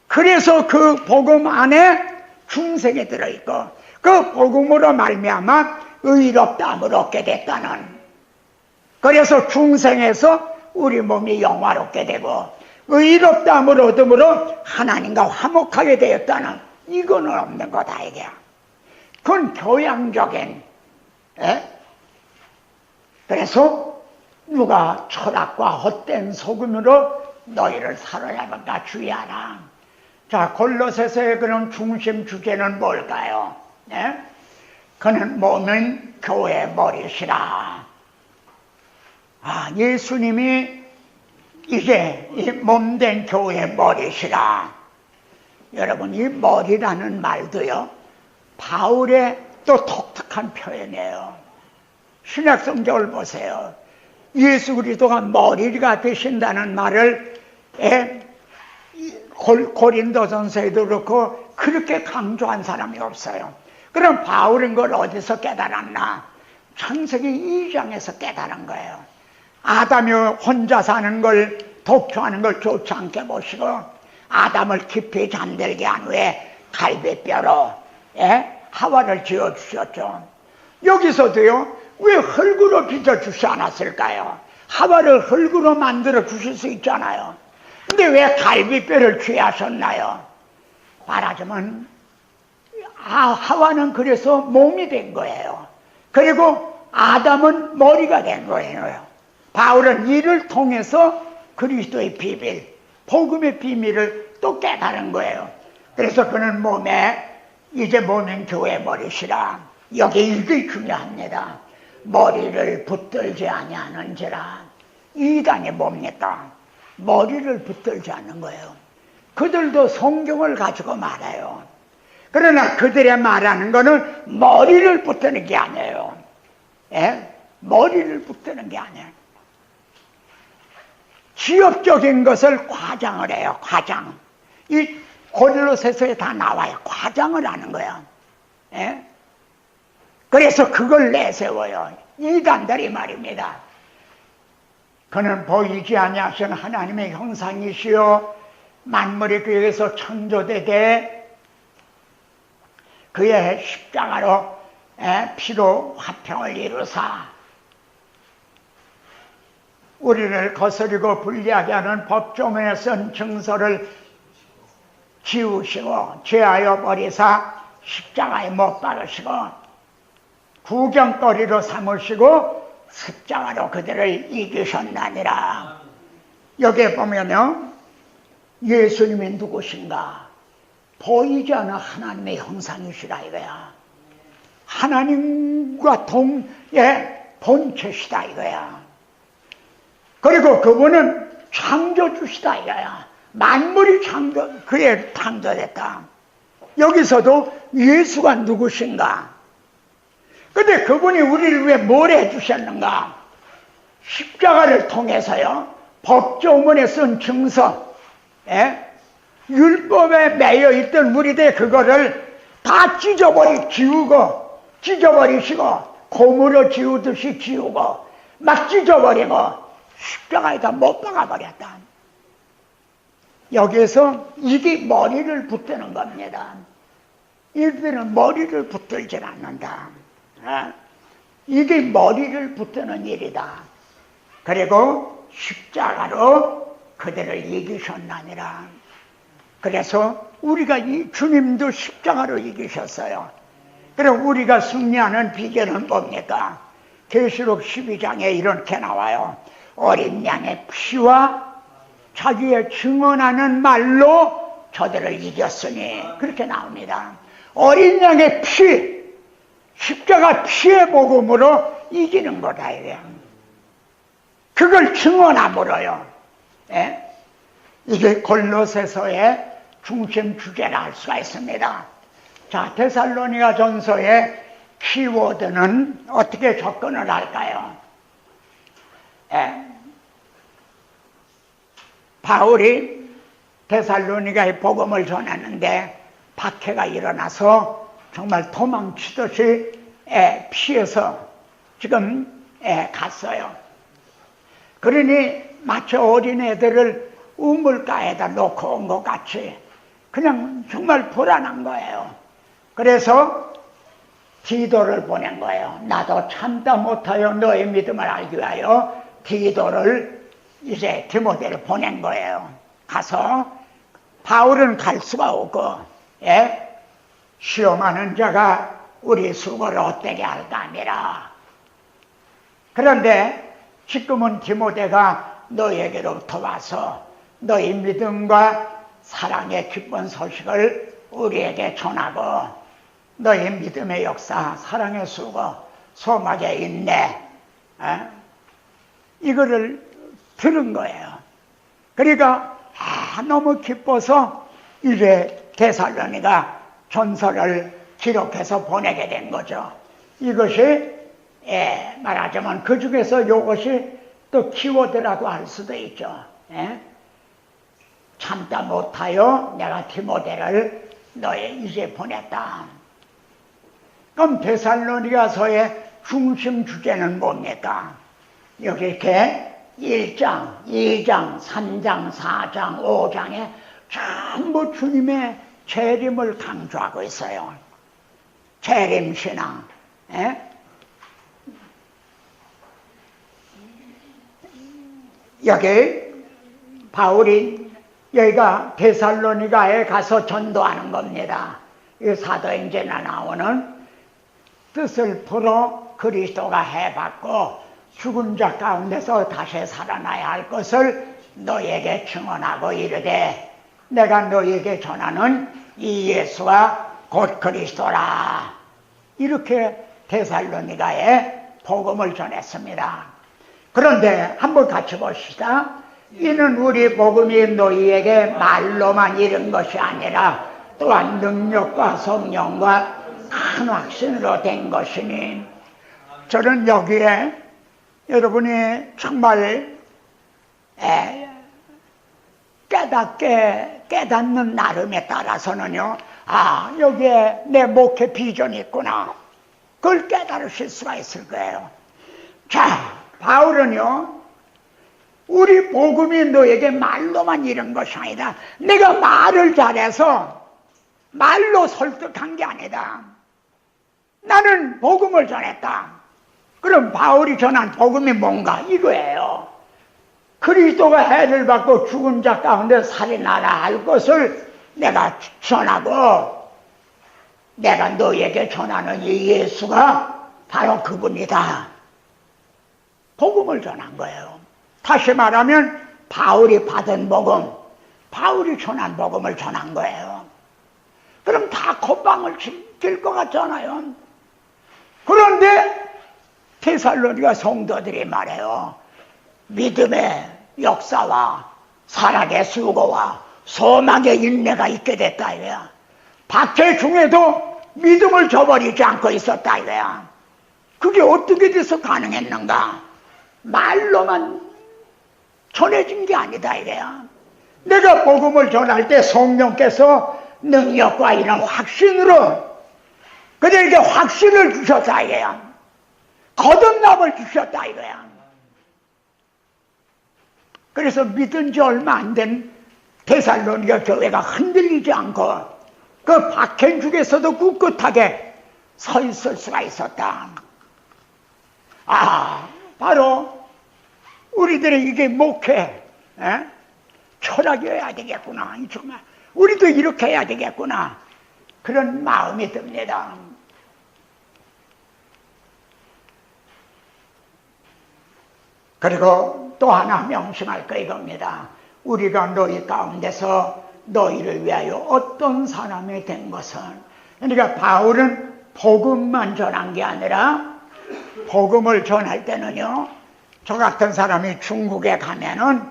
그래서 그 복음 안에 중생이 들어있고 그 복음으로 말미암아 의롭다함을 얻게 됐다는, 그래서 중생에서 우리 몸이 영화롭게 되고 의롭다함을 얻음으로 하나님과 화목하게 되었다는, 이거는 없는 거다 이게. 그건 교양적인. 그래서 누가 철학과 헛된 소금으로 너희를 사로잡을까 주의하라. 자, 골로새서의 그런 중심 주제는 뭘까요? 그는 몸은 교회의 머리시라. 예수님이 이게 이 몸된 교회의 머리시라. 여러분, 이 머리라는 말도요, 바울의 또 독특한 표현이에요. 신약성경을 보세요. 예수 그리스도가 머리가 되신다는 말을 고린도전서에도 그렇고 그렇게 강조한 사람이 없어요. 그럼 바울은 그걸 어디서 깨달았나? 창세기 2장에서 깨달은 거예요. 아담이 혼자 사는 걸, 독초하는 걸 좋지 않게 보시고 아담을 깊이 잠들게 한 후에 갈비뼈로 하와를 지어주셨죠. 여기서도요, 왜 흙으로 빚어주지 않았을까요? 하와를 흙으로 만들어 주실 수 있잖아요. 근데 왜 갈비뼈를 취하셨나요? 말하자면 하와는 그래서 몸이 된 거예요. 그리고 아담은 머리가 된 거예요. 바울은 이를 통해서 그리스도의 비밀, 복음의 비밀을 또 깨달은 거예요. 그래서 그는 이제 몸은 교회 머리시라. 여기 이게 중요합니다. 머리를 붙들지 아니하는지라. 이단이 뭡니까? 머리를 붙들지 않는 거예요. 그들도 성경을 가지고 말해요. 그러나 그들의 말하는 거는 머리를 붙드는 게 아니에요. 머리를 붙드는 게 아니에요. 지엽적인 것을 과장을 해요. 과장. 이 고린도서에 다 나와요. 과장을 하는 거야. 그래서 그걸 내세워요. 이단들이 말입니다. 그는 보이지 아니하신 하나님의 형상이시요 만물이 그에게서 창조되되 그의 십자가로 피로 화평을 이루사 우리를 거스리고 불리하게 하는 법조문에 쓴 증서를 지우시고 죄하여 버리사 십자가에 못 박으시고 구경거리로 삼으시고 십자가로 그들을 이기셨나니라. 여기에 보면요, 예수님이 누구신가? 보이지 않는 하나님의 형상이시라 이거야. 하나님과 본체시다 이거야. 그리고 그분은 창조주시다 이거야. 만물이 그에 창조됐다. 여기서도 예수가 누구신가? 근데 그분이 우리를 위해 뭘 해주셨는가? 십자가를 통해서요, 법조문에 쓴 증서, 율법에 매여 있던 우리들 그거를 다 찢어버리시고 고무로 지우듯이 지우고 막 찢어버리고 십자가에다 못 박아버렸다. 여기에서 이게 머리를 붙드는 겁니다. 이들은 머리를 붙들질 않는다. 이게 머리를 붙드는 일이다. 그리고 십자가로 그들을 이기셨나니라. 그래서 우리가 주님도 십자가로 이기셨어요. 그럼 우리가 승리하는 비결은 뭡니까? 계시록 12장에 이렇게 나와요. 어린 양의 피와 자기의 증언하는 말로 저들을 이겼으니, 그렇게 나옵니다. 어린 양의 피, 십자가 피의 복음으로 이기는 거다 이게. 그걸 증언함으로요. 이게 골로새서의 중심 주제라 할 수가 있습니다. 자, 데살로니가 전서의 키워드는 어떻게 접근을 할까요? 바울이 데살로니가의 복음을 전했는데 박해가 일어나서 정말 도망치듯이 피해서 지금 갔어요. 그러니 마치 어린애들을 우물가에다 놓고 온 것 같이 그냥 정말 불안한 거예요. 그래서 디도를 보낸 거예요. 나도 참다 못하여 너의 믿음을 알기 위하여 디도를 이제 디모데를 보낸 거예요. 가서 바울은 갈 수가 없고 시험하는 자가 우리 수고를 헛되게 할까 하니라. 그런데 지금은 디모데가 너에게로부터 와서 너희 믿음과 사랑의 기쁜 소식을 우리에게 전하고 너희 믿음의 역사, 사랑의 수고, 소막의 인내, 이거를 들은 거예요. 그러니까 너무 기뻐서 이제 데살로니가 전서를 기록해서 보내게 된 거죠. 이것이 말하자면 그 중에서 이것이 또 키워드라고 할 수도 있죠. 참다 못하여 내가 디모데를 너에 이제 보냈다. 그럼 데살로니가서의 중심 주제는 뭡니까? 여기 이렇게 1장, 2장, 3장, 4장, 5장에 전부 주님의 재림을 강조하고 있어요. 재림신앙. 여기 바울이 여기가 데살로니가에 가서 전도하는 겁니다. 이 사도행전에 나오는 뜻을 풀어 그리스도가 해받고 죽은 자 가운데서 다시 살아나야 할 것을 너에게 증언하고 이르되 내가 너에게 전하는 이 예수가 곧 그리스도라. 이렇게 데살로니가에 복음을 전했습니다. 그런데 한번 같이 봅시다. 이는 우리 복음이 너희에게 말로만 이른 것이 아니라 또한 능력과 성령과 큰 확신으로 된 것이니. 저는 여기에 여러분이 정말 깨닫는 나름에 따라서는요, 여기에 내 목회 비전이 있구나, 그걸 깨달으실 수가 있을 거예요. 자, 바울은요, 우리 복음이 너에게 말로만 이른 것이 아니다. 내가 말을 잘해서 말로 설득한 게 아니다. 나는 복음을 전했다. 그럼 바울이 전한 복음이 뭔가? 이거예요. 그리스도가 해를 받고 죽은 자 가운데 살인하라 할 것을 내가 전하고 내가 너에게 전하는 이 예수가 바로 그분이다. 복음을 전한 거예요. 다시 말하면 바울이 받은 복음, 바울이 전한 복음을 전한 거예요. 그럼 다 콧방을 칠 것 같잖아요. 그런데 데살로니가 성도들이 말해요. 믿음의 역사와 사랑의 수고와 소망의 인내가 있게 됐다 이거야. 박해 중에도 믿음을 저버리지 않고 있었다 이거야. 그게 어떻게 돼서 가능했는가? 말로만 전해진 게 아니다 이거야. 내가 복음을 전할 때 성령께서 능력과 이런 확신으로 그들에게 확신을 주셨다 이거야. 거듭남을 주셨다 이거야. 그래서 믿은 지 얼마 안 된 데살로니가 교회가 흔들리지 않고 그 박해 중에서도 꿋꿋하게 서 있을 수가 있었다. 바로 우리들의 이게 목회 철학이어야 되겠구나. 정말 우리도 이렇게 해야 되겠구나. 그런 마음이 듭니다. 그리고 또 하나 명심할 거 이겁니다. 우리가 너희 가운데서 너희를 위하여 어떤 사람이 된 것은, 그러니까 바울은 복음만 전한 게 아니라 복음을 전할 때는요, 저 같은 사람이 중국에 가면은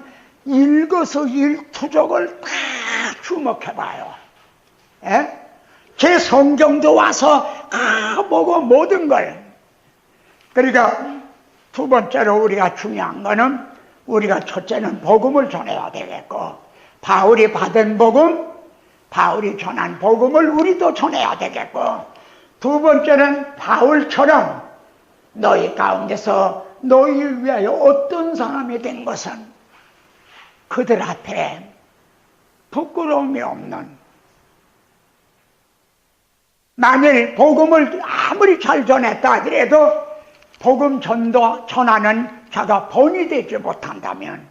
일거수일투족을 다 주목해봐요. 제 성경도 와서 보고 모든 걸. 그러니까 두 번째로 우리가 중요한 거는 우리가 첫째는 복음을 전해야 되겠고, 바울이 받은 복음, 바울이 전한 복음을 우리도 전해야 되겠고, 두 번째는 바울처럼 너희 가운데서 너희를 위하여 어떤 사람이 된 것은 그들 앞에 부끄러움이 없는, 만일 복음을 아무리 잘 전했다 하더라도 복음 전하는 자가 본이 되지 못한다면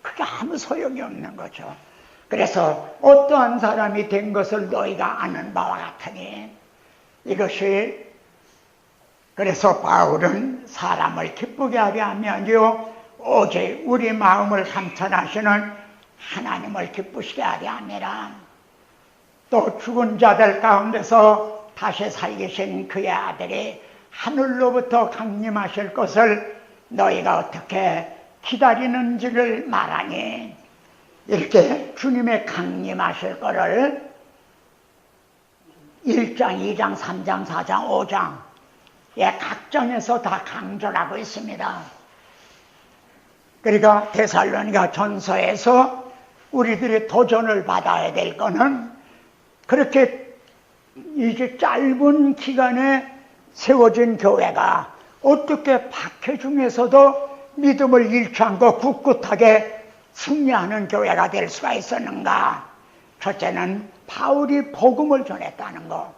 그게 아무 소용이 없는 거죠. 그래서 어떠한 사람이 된 것을 너희가 아는 바와 같으니, 이것이 그래서 바울은 사람을 기쁘게 하려 하면요 오직 우리 마음을 감찰하시는 하나님을 기쁘시게 하려 함이라. 또 죽은 자들 가운데서 다시 살리신 그의 아들이 하늘로부터 강림하실 것을 너희가 어떻게 기다리는지를 말하니, 이렇게 주님의 강림하실 거를 1장, 2장, 3장, 4장, 5장 각 장에서 다 강조를 하고 있습니다. 그러니까 데살로니가 전서에서 우리들이 도전을 받아야 될 거는, 그렇게 이제 짧은 기간에 세워진 교회가 어떻게 박해 중에서도 믿음을 잃지 않고 굳굳하게 승리하는 교회가 될 수가 있었는가? 첫째는 바울이 복음을 전했다는 거.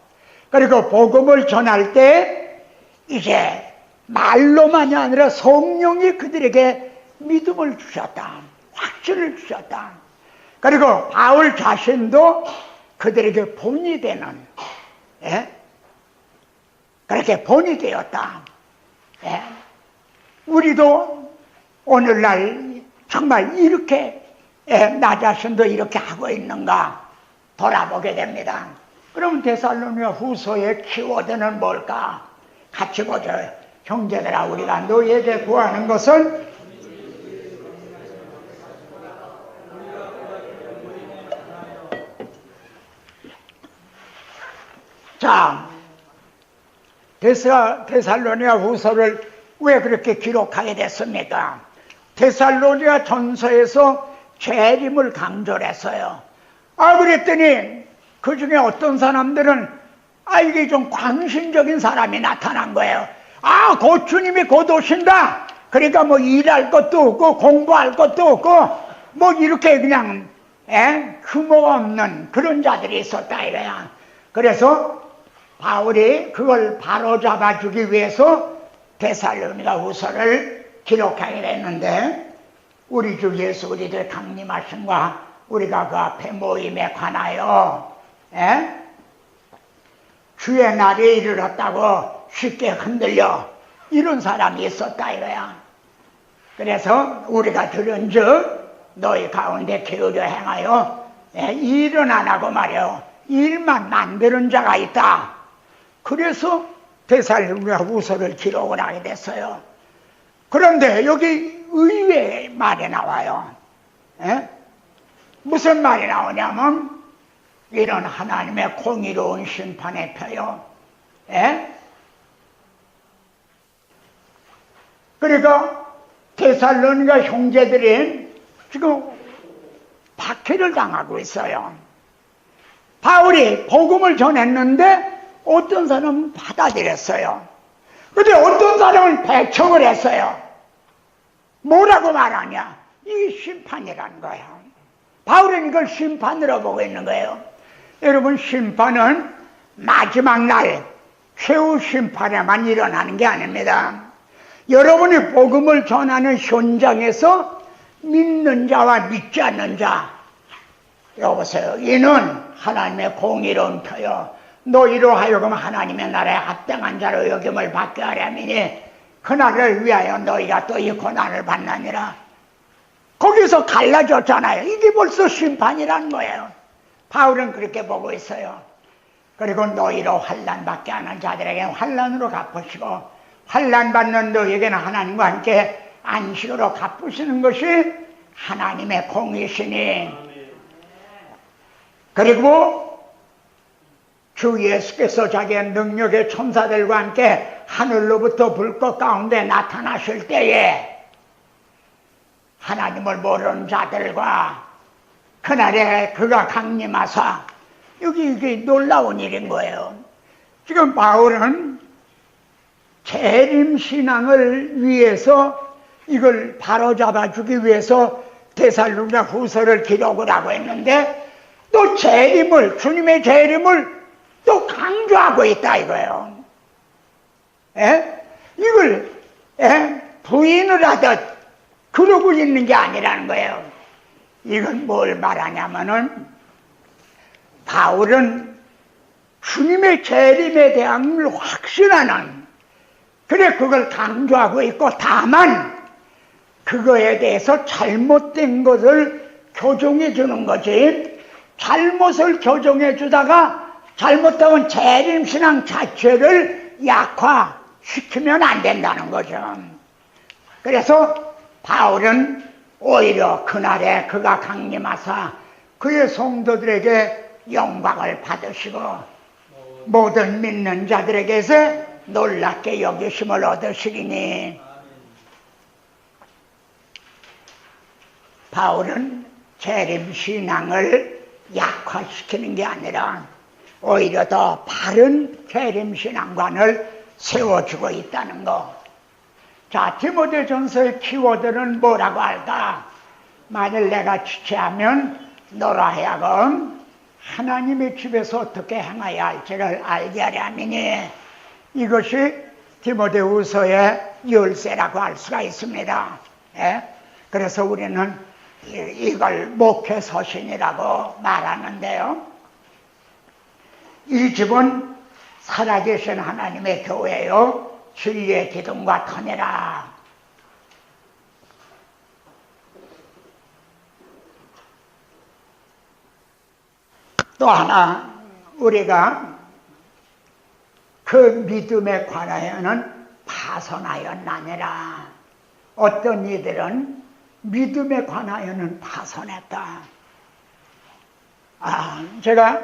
그리고 복음을 전할 때 이제 말로만이 아니라 성령이 그들에게 믿음을 주셨다, 확신을 주셨다. 그리고 바울 자신도 그들에게 본이 되는, 그렇게 본이 되었다. 우리도 오늘날 정말 이렇게 나 자신도 이렇게 하고 있는가 돌아보게 됩니다. 그럼 데살로니가 후서의 키워드는 뭘까? 같이 보죠. 형제들아, 우리가 너희에게 구하는 것은 자, 데살로니가 후서를 왜 그렇게 기록하게 됐습니까? 데살로니가 전서에서 재림을 강조를 했어요. 그랬더니 그 중에 어떤 사람들은 이게 좀 광신적인 사람이 나타난 거예요. 곧 주님이 곧 오신다. 그러니까 뭐 일할 것도 없고 공부할 것도 없고 뭐 이렇게 그냥 규모 없는 그런 자들이 있었다 이거야. 그래서 바울이 그걸 바로잡아주기 위해서 데살로니가 후서를 기록하게 됐는데, 우리 주 예수 우리들 강림하심과 우리가 그 앞에 모임에 관하여 주의 날이 이르렀다고 쉽게 흔들려 이런 사람이 있었다 이거야. 그래서 우리가 들은즉 너희 가운데 게으려 행하여 일은 안 하고 말이요 일만 만드는 자가 있다. 그래서 데살로니가 후서를 기록을 하게 됐어요. 그런데 여기 의외의 말이 나와요. 무슨 말이 나오냐면 이런 하나님의 공의로운 심판의 표요. 예? 그러니까 데살로니가 형제들이 지금 박해를 당하고 있어요. 바울이 복음을 전했는데 어떤 사람은 받아들였어요. 근데 어떤 사람은 배척을 했어요. 뭐라고 말하냐? 이게 심판이라는 거예요. 바울은 이걸 심판으로 보고 있는 거예요. 여러분, 심판은 마지막 날 최후 심판에만 일어나는 게 아닙니다. 여러분이 복음을 전하는 현장에서 믿는 자와 믿지 않는 자, 여보세요, 이는 하나님의 공의로운 표요. 너희로 하여금 하나님의 나라에 합당한 자로 여김을 받게 하려니 그날을 위하여 너희가 또 이 고난을 받느니라. 거기서 갈라졌잖아요. 이게 벌써 심판이라는 거예요. 바울은 그렇게 보고 있어요. 그리고 너희로 환난 받게 하는 자들에게 환난으로 갚으시고 환난 받는 너희에게는 하나님과 함께 안식으로 갚으시는 것이 하나님의 공이시니, 그리고 주 예수께서 자기의 능력의 천사들과 함께 하늘로부터 불꽃 가운데 나타나실 때에 하나님을 모르는 자들과 그날에 그가 강림하사, 여기 이게 놀라운 일인 거예요. 지금 바울은 재림신앙을 위해서 이걸 바로잡아주기 위해서 데살로니가 후서를 기록을 하고 있는데 또 재림을, 주님의 재림을 또 강조하고 있다 이거예요. 이걸 부인을 하듯 그러고 있는 게 아니라는 거예요. 이건 뭘 말하냐면은 바울은 주님의 재림에 대한 확신하는, 그래 그걸 강조하고 있고, 다만 그거에 대해서 잘못된 것을 교정해 주는 거지, 잘못을 교정해 주다가 잘못하면 재림신앙 자체를 약화시키면 안 된다는 거죠. 그래서 바울은 오히려 그날에 그가 강림하사 그의 성도들에게 영광을 받으시고 모든 믿는 자들에게서 놀랍게 여기심을 얻으시리니, 바울은 재림신앙을 약화시키는 게 아니라 오히려 더 바른 재림신앙관을 세워주고 있다는 거. 자, 디모데전서의 키워드는 뭐라고 할까? 만일 내가 지체하면 너로 하여금 하나님의 집에서 어떻게 행해야 할지를 알게 하려 함이니, 이것이 디모데후서의 열쇠라고 할 수가 있습니다. 그래서 우리는 이걸 목회서신이라고 말하는데요. 이 집은 살아계신 하나님의 교회요 진리의 기둥과 터내라. 또 하나, 우리가 그 믿음에 관하여는 파선하였나니라. 어떤 이들은 믿음에 관하여는 파선했다. 제가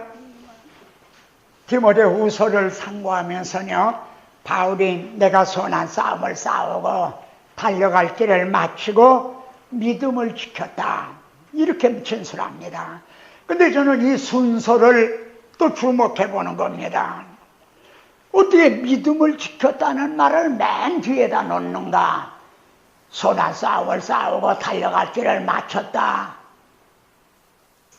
디모데후서를 상고하면서요, 바울이 내가 선한 싸움을 싸우고 달려갈 길을 마치고 믿음을 지켰다, 이렇게 진술합니다. 근데 저는 이 순서를 또 주목해 보는 겁니다. 어떻게 믿음을 지켰다는 말을 맨 뒤에다 놓는가? 선한 싸움을 싸우고 달려갈 길을 마쳤다.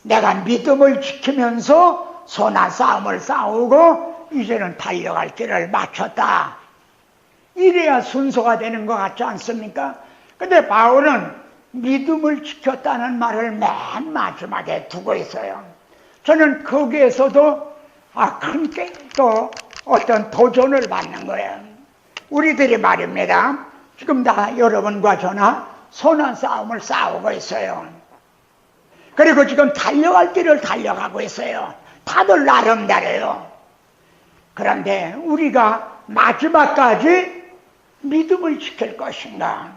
내가 믿음을 지키면서 선한 싸움을 싸우고 이제는 달려갈 길을 마쳤다. 이래야 순서가 되는 것 같지 않습니까? 근데 바울은 믿음을 지켰다는 말을 맨 마지막에 두고 있어요. 저는 거기에서도 큰 또 어떤 도전을 받는 거예요. 우리들이 말입니다, 지금 다 여러분과 저나 선한 싸움을 싸우고 있어요. 그리고 지금 달려갈 길을 달려가고 있어요. 다들 나름대로요. 그런데 우리가 마지막까지 믿음을 지킬 것인가?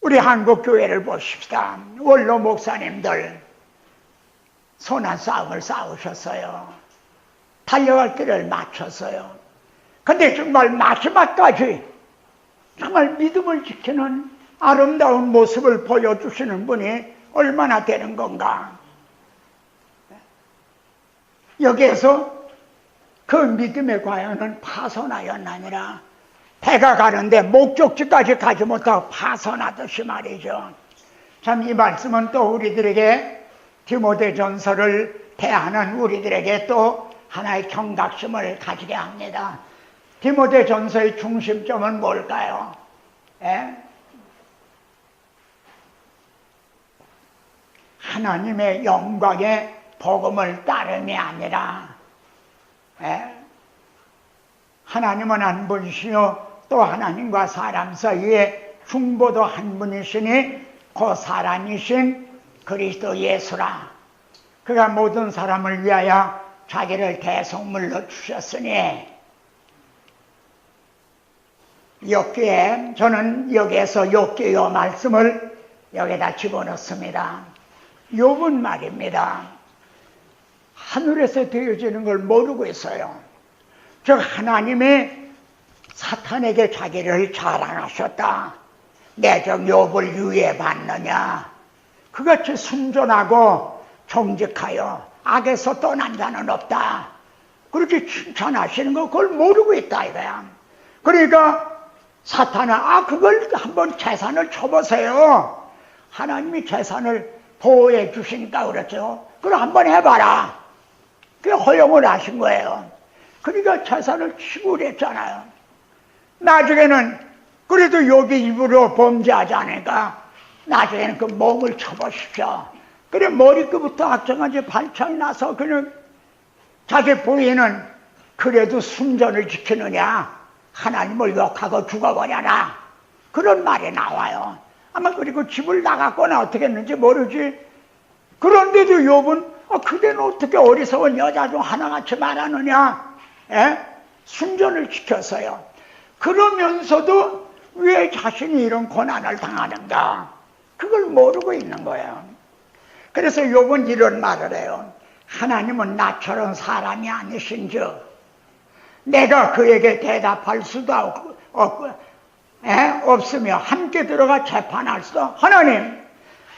우리 한국교회를 보십시다. 원로 목사님들 손한 싸움을 싸우셨어요. 달려갈 길을 맞췄어요. 근데 정말 마지막까지 정말 믿음을 지키는 아름다운 모습을 보여주시는 분이 얼마나 되는 건가. 여기에서 그 믿음의 과연은 파손하였나니라. 배가 가는데 목적지까지 가지 못하고 파손하듯이 말이죠. 참 이 말씀은 또 우리들에게 디모데전서를 대하는 우리들에게 또 하나의 경각심을 가지게 합니다. 디모데전서의 중심점은 뭘까요? 하나님의 영광의 복음을 따름이 아니라 하나님은 한 분이시요 또 하나님과 사람 사이에 중보도 한 분이시니 그 사람이신 그리스도 예수라. 그가 모든 사람을 위하여 자기를 대속물로 주셨으니, 여기에 저는 여기에서 욥기의 말씀을 여기다 집어넣습니다. 욥은 말입니다. 하늘에서 되어지는 걸 모르고 있어요. 즉 하나님이 사탄에게 자기를 자랑하셨다. 내적 욥을 유예받느냐. 그같이 순전하고 정직하여 악에서 떠난 자는 없다. 그렇게 칭찬하시는 거 그걸 모르고 있다 이거야. 그러니까 사탄은 그걸 한번 재산을 쳐보세요. 하나님이 재산을 보호해 주시니까 그렇죠. 그럼 한번 해봐라. 그게 허용을 하신 거예요. 그러니까 재산을 치고 그랬잖아요. 나중에는 그래도 욥이 입으로 범죄하지 않으니까 나중에는 그 몸을 쳐보십시오. 그래 머리끝부터 악정까지 발창이 나서 그냥 자기 부인은 그래도 순전을 지키느냐 하나님을 욕하고 죽어버려라 그런 말이 나와요. 아마 그리고 집을 나갔거나 어떻게 했는지 모르지. 그런데도 욥은 그대는 어떻게 어리석은 여자 중 하나같이 말하느냐. 순전을 지켰어요. 그러면서도 왜 자신이 이런 고난을 당하는가 그걸 모르고 있는 거예요. 그래서 욥은 이런 말을 해요. 하나님은 나처럼 사람이 아니신즉 내가 그에게 대답할 수도 없으며 함께 들어가 재판할 수도. 하나님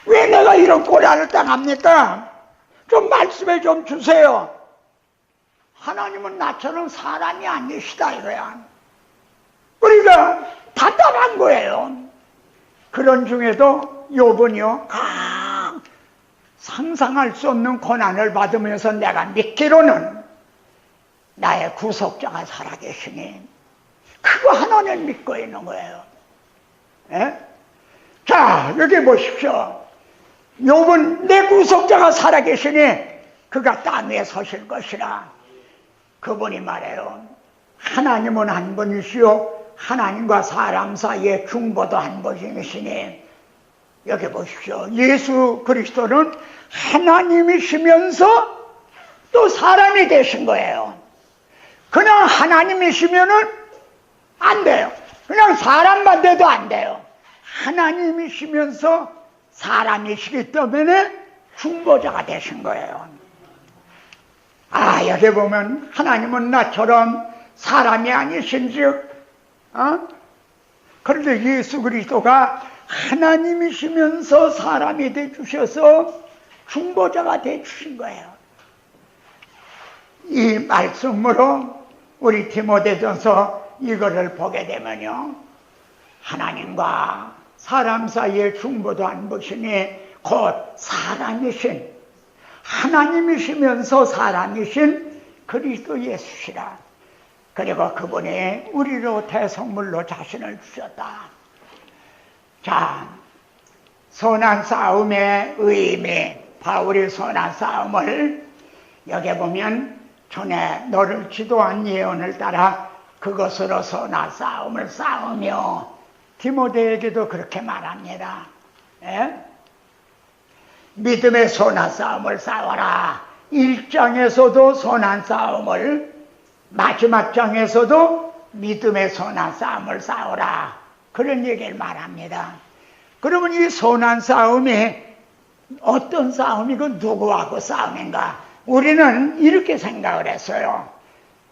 왜 내가 이런 고난을 당합니까? 좀 말씀해 좀 주세요. 하나님은 나처럼 사람이 아니시다 이거야. 그러니까 답답한 거예요. 그런 중에도 욥은요 상상할 수 없는 고난을 받으면서 내가 믿기로는 나의 구속자가 살아계시니 그거 하나는 믿고 있는 거예요. 자 여기 보십시오. 욥은 내 구속자가 살아계시니 그가 땅 위에 서실 것이라. 그분이 말해요. 하나님은 한 분이시요 하나님과 사람 사이에 중보도 한 분이시니, 여기 보십시오. 예수 그리스도는 하나님이시면서 또 사람이 되신 거예요. 그냥 하나님이시면은 안 돼요. 그냥 사람만 돼도 안 돼요. 하나님이시면서 사람이시기 때문에 중보자가 되신 거예요. 여기 보면 하나님은 나처럼 사람이 아니신즉 그런데 예수 그리스도가 하나님이시면서 사람이 되주셔서 중보자가 되주신 거예요. 이 말씀으로 우리 디모데전서 이거를 보게 되면요 하나님과 사람 사이에 중보도 안 보시니 곧 사람이신 하나님이시면서 사람이신 그리스도 예수시라. 그리고 그분이 우리로 대속물로 자신을 주셨다. 자, 선한 싸움의 의미, 바울의 선한 싸움을 여기 보면 전에 너를 지도한 예언을 따라 그것으로 선한 싸움을 싸우며, 디모데에게도 그렇게 말합니다. 믿음의 선한 싸움을 싸워라. 1장에서도 선한 싸움을, 마지막 장에서도 믿음의 선한 싸움을 싸워라. 그런 얘기를 말합니다. 그러면 이 선한 싸움이 어떤 싸움이고 누구하고 싸움인가? 우리는 이렇게 생각을 했어요.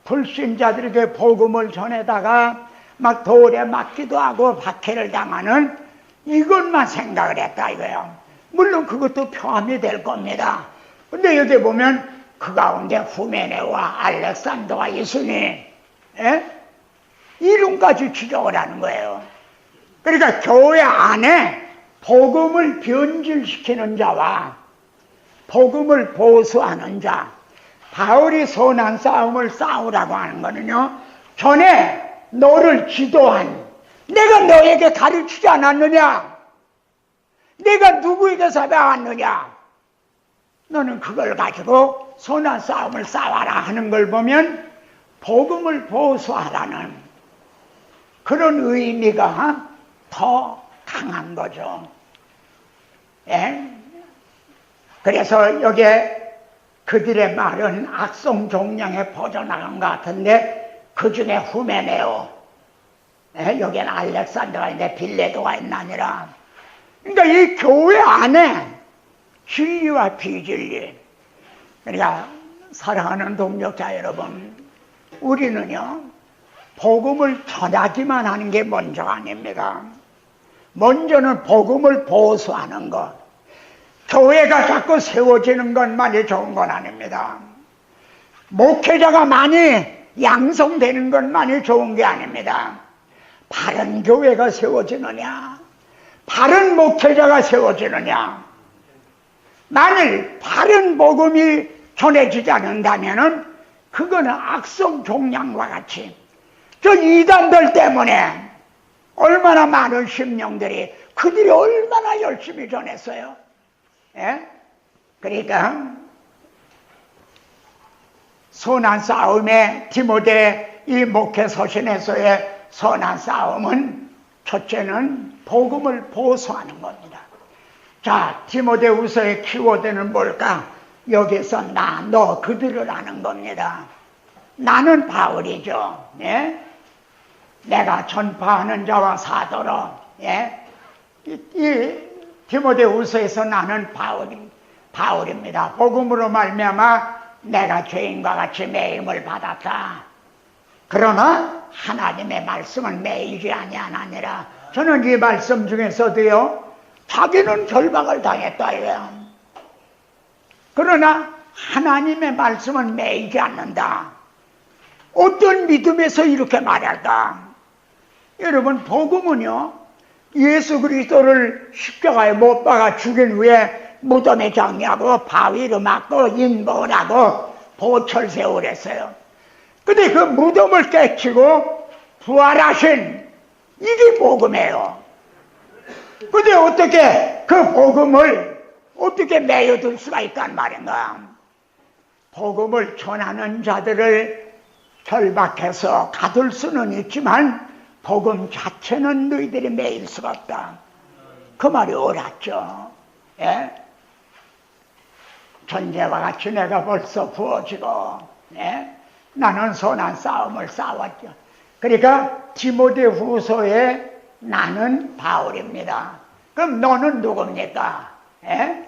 불신자들에게 복음을 전해다가 막 돌에 맞기도 하고 박해를 당하는 이것만 생각을 했다 이거예요. 물론 그것도 포함이 될 겁니다. 근데 여기 보면 그 가운데 후메네와 알렉산더와 이순이 이름까지 지적을 하는 거예요. 그러니까 교회 안에 복음을 변질시키는 자와 복음을 보수하는 자, 바울이 선한 싸움을 싸우라고 하는 거는요, 전에 너를 지도한, 내가 너에게 가르치지 않았느냐? 내가 누구에게서 배웠느냐? 너는 그걸 가지고 선한 싸움을 싸워라 하는 걸 보면 복음을 보수하라는 그런 의미가 더 강한 거죠. 예? 그래서 여기에 그들의 말은 악성 종량에 퍼져나간 것 같은데 그 중에 후메네오, 여기는 알렉산더가 있는데 빌레도가 있나니라. 그러니까 이 교회 안에 진리와 비진리, 그러니까 사랑하는 동역자 여러분, 우리는요 복음을 전하기만 하는 게 먼저가 아닙니다. 먼저는 복음을 보수하는 것, 교회가 자꾸 세워지는 것만이 좋은 건 아닙니다. 목회자가 많이 양성되는 것만이 좋은 게 아닙니다. 바른 교회가 세워지느냐, 바른 목회자가 세워지느냐, 만일 바른 복음이 전해지지 않는다면 그거는 악성 종량과 같이 저 이단들 때문에 얼마나 많은 심령들이 그들이 얼마나 열심히 전했어요. 예? 그러니까 선한 싸움에 디모데 이 목회 서신에서의 선한 싸움은 첫째는 복음을 보수하는 겁니다. 자, 디모데후서의 키워드는 뭘까? 여기서 나, 너, 그들을 아는 겁니다. 나는 바울이죠. 예? 내가 전파하는 자와 사도로, 예? 이 디모데후서에서 나는 바울입니다. 복음으로 말미암아 내가 죄인과 같이 매임을 받았다. 그러나 하나님의 말씀은 매이지 아니하니라. 저는 이 말씀 중에서도요, 자기는 결박을 당했다 이거야. 그러나 하나님의 말씀은 매이지 않는다. 어떤 믿음에서 이렇게 말할까? 여러분, 복음은요, 예수 그리스도를 십자가에 못 박아 죽인 후에 무덤에 정리하고 바위로 막고 인복을 하고 보철 세우랬어요. 근데 그 무덤을 깨치고 부활하신 이게 복음이에요. 근데 어떻게 그 복음을 어떻게 매여둘 수가 있단 말인가? 복음을 전하는 자들을 결박해서 가둘 수는 있지만 복음 자체는 너희들이 매일 수가 없다. 그 말이 옳았죠. 예? 전제와 같이 내가 벌써 부어지고, 예? 나는 선한 싸움을 싸웠죠. 그러니까 디모데후서에 나는 바울입니다. 그럼 너는 누굽니까? 예?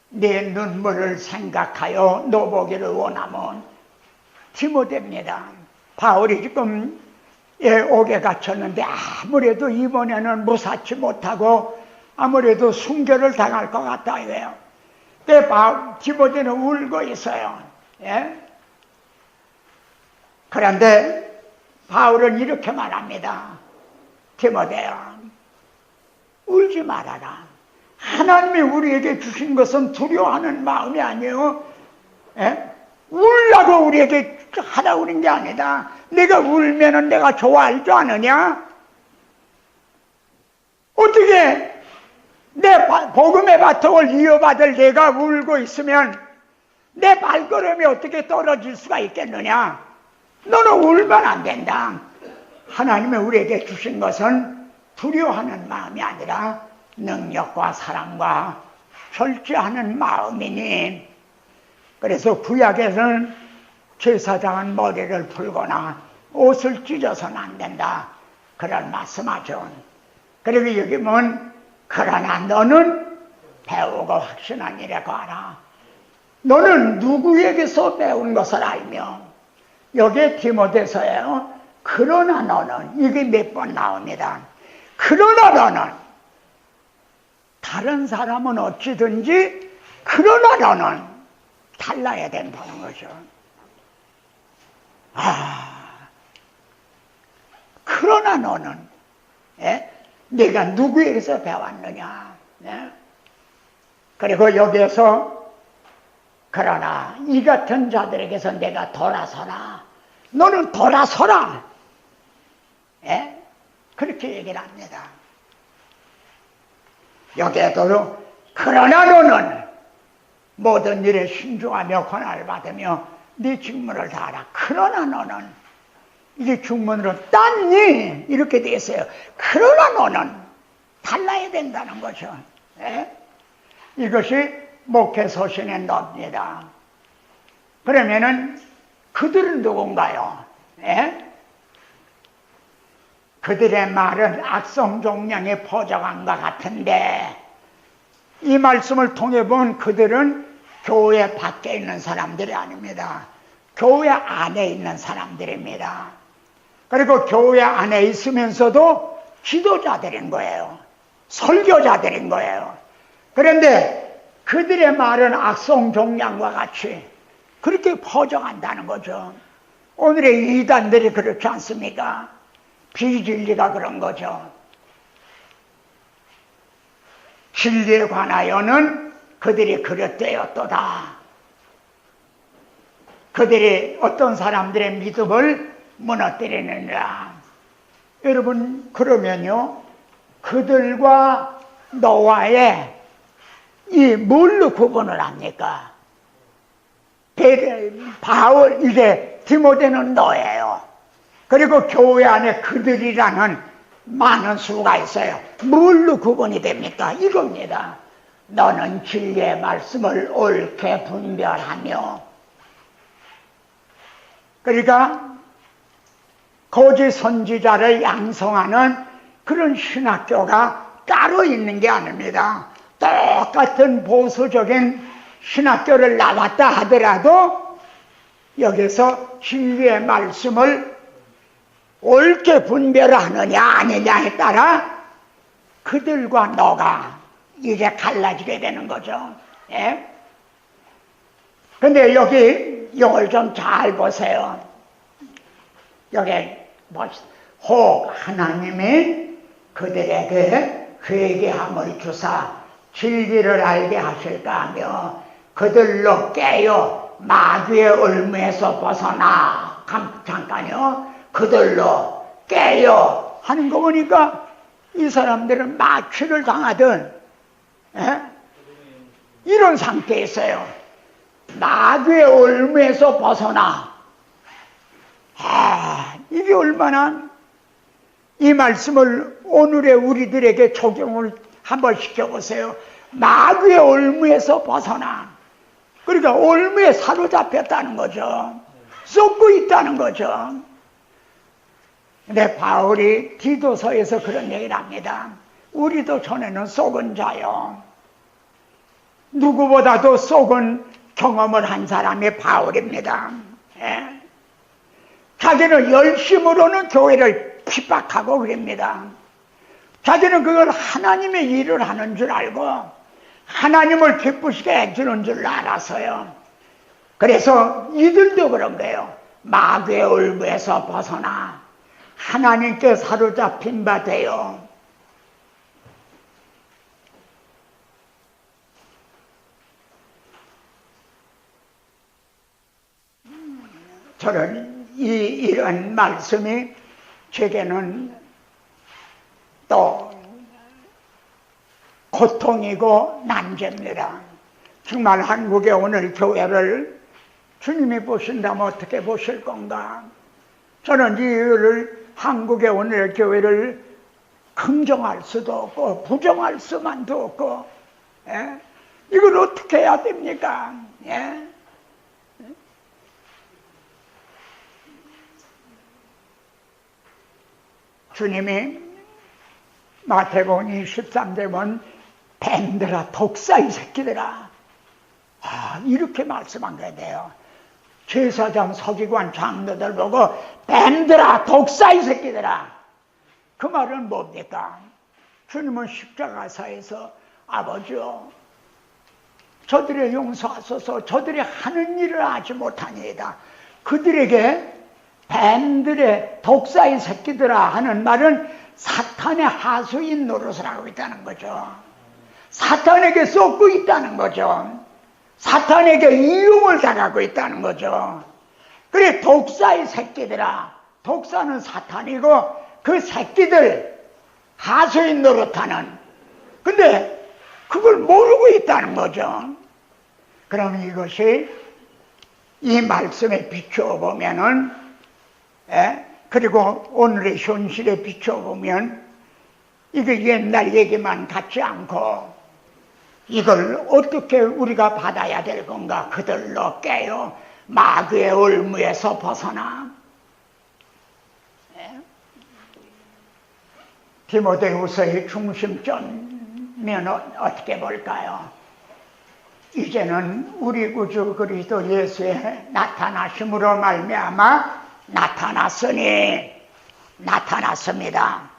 내 눈물을 생각하여 너보기를 원하면 디모데입니다. 바울이 지금 옥에 갇혔는데 아무래도 이번에는 무사치 못하고 아무래도 순교를 당할 것 같다 이거예요. 근데 디모데는 울고 있어요. 예? 그런데 바울은 이렇게 말합니다. 디모데야, 울지 말아라. 하나님이 우리에게 주신 것은 두려워하는 마음이 아니에요. 예? 울라고 우리에게 하라 그런 게 아니다. 내가 울면은 내가 좋아할 줄 아느냐? 어떻게 내 복음의 바통을 이어받을 내가 울고 있으면 내 발걸음이 어떻게 떨어질 수가 있겠느냐? 너는 울면 안 된다. 하나님이 우리에게 주신 것은 두려워하는 마음이 아니라 능력과 사랑과 절제하는 마음이니. 그래서 구약에서는 제사장은 머리를 풀거나 옷을 찢어서는 안 된다. 그런 말씀하죠. 그리고 여기 보면 그러나 너는 배우고 확신한 일에 거하라. 너는 누구에게서 배운 것을 알며, 여기에 디모데서예요. 그러나 너는, 이게 몇 번 나옵니다. 그러나 너는, 다른 사람은 어찌든지 그러나 너는 달라야 된다는 거죠. 그러나 너는, 네가 누구에게서 배웠느냐. 그리고 여기에서 그러나 이 같은 자들에게서 내가 돌아서라. 너는 돌아서라. 그렇게 얘기를 합니다. 여기에도 그러나 너는 모든 일에 신중하며 권한을 받으며 네 직무를 다하라. 그러나 너는, 이게 중문으로 딴니 이렇게 돼 있어요. 그러나 너는 달라야 된다는 거죠. 이것이 목회 소신의 놉니다. 그러면은 그들은 누군가요? 그들의 말은 악성 종량에 퍼져간 것 같은데, 이 말씀을 통해 보면 그들은 교회 밖에 있는 사람들이 아닙니다. 교회 안에 있는 사람들입니다. 그리고 교회 안에 있으면서도 지도자들인 거예요. 설교자들인 거예요. 그런데 그들의 말은 악성 종량과 같이 그렇게 퍼져간다는 거죠. 오늘의 이단들이 그렇지 않습니까? 비진리가 그런 거죠. 진리에 관하여는 그들이 그릇되었도다. 그들이 어떤 사람들의 믿음을 무너뜨리느니라. 여러분, 그러면요, 그들과 너와의 이 뭘로 구분을 합니까? 바울, 이게 디모데는 너예요. 그리고 교회 안에 그들이라는 많은 수가 있어요. 뭘로 구분이 됩니까? 이겁니다. 너는 진리의 말씀을 옳게 분별하며, 그러니까 거짓 선지자를 양성하는 그런 신학교가 따로 있는 게 아닙니다. 똑같은 보수적인 신학교를 나왔다 하더라도 여기서 진리의 말씀을 옳게 분별하느냐 아니냐에 따라 그들과 너가 이제 갈라지게 되는 거죠. 근데 여기 이걸 좀 잘 보세요. 여기 혹 하나님이 그들에게 회개함을 주사 진리를 알게 하실까 하며 그들로 깨어 마귀의 올무에서 벗어나. 잠깐요. 그들로 깨어 하는 거 보니까 이 사람들은 마취를 당하든 이런 상태에 있어요. 마귀의 올무에서 벗어나. 이게 얼마나, 이 말씀을 오늘의 우리들에게 적용을 한번 시켜보세요. 마귀의 올무에서 벗어나. 그러니까 올무에 사로잡혔다는 거죠. 쏟고 있다는 거죠. 근데 바울이 디도서에서 그런 얘기를 합니다. 우리도 전에는 속은 자요. 누구보다도 속은 경험을 한 사람이 바울입니다. 자기는 열심으로는 교회를 핍박하고 그럽니다. 자기는 그걸 하나님의 일을 하는 줄 알고 하나님을 기쁘시게 해주는 줄 알았어요. 그래서 이들도 그런 거예요. 마귀의 올무에서 벗어나 하나님께 사로잡힌 바 되어 저는 이런 말씀이 제게는 또 고통이고 난제입니다. 정말 한국의 오늘 교회를 주님이 보신다면 어떻게 보실 건가? 저는 이 일을, 한국의 오늘 교회를 긍정할 수도 없고 부정할 수만도 없고, 이걸 어떻게 해야 됩니까? 주님이 마태복음 23장 보면 뱀들아 독사 이 새끼들아, 이렇게 말씀한 거예요. 제사장 서기관 장로들 보고 뱀들아 독사 이 새끼들아. 그 말은 뭡니까? 주님은 십자가사에서 아버지요, 저들의 용서하소서, 저들이 하는 일을 하지 못하니이다. 그들에게 뱀들의 독사의 새끼들아 하는 말은 사탄의 하수인 노릇을 하고 있다는 거죠. 사탄에게 쏟고 있다는 거죠. 사탄에게 이용을 당하고 있다는 거죠. 그래, 독사의 새끼들아. 독사는 사탄이고 그 새끼들 하수인 노릇하는, 근데 그걸 모르고 있다는 거죠. 그럼 이것이 이 말씀에 비추어 보면은, 그리고 오늘의 현실에 비추어 보면 이게 옛날 얘기만 같지 않고 이걸 어떻게 우리가 받아야 될 건가? 그들로 깨요 마귀의 올무에서 벗어나. 디모데후서의 중심점면 어떻게 볼까요? 이제는 우리 구주 그리스도 예수의 나타나심으로 말미암아 나타났습니다.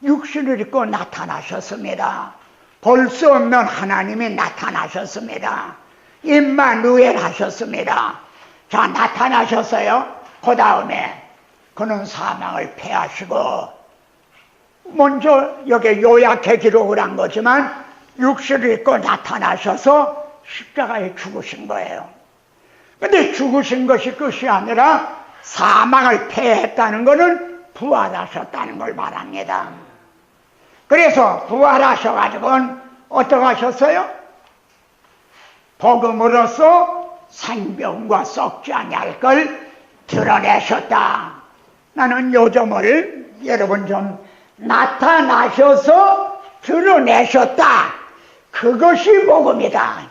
육신을 입고 나타나셨습니다. 볼 수 없는 하나님이 나타나셨습니다. 임마누엘 하셨습니다. 자, 나타나셨어요. 그 다음에 그는 사망을 패하시고, 먼저 여기 요약해 기록을 한 거지만 육신을 입고 나타나셔서 십자가에 죽으신 거예요. 근데 죽으신 것이 끝이 아니라 사망을 패했다는 것은 부활하셨다는 걸 말합니다. 그래서 부활하셔가지고는 어떻게 하셨어요? 복음으로써 생명과 썩지 아니할 걸 드러내셨다. 나는 요점을 여러분 좀 나타나셔서 드러내셨다. 그것이 복음이다.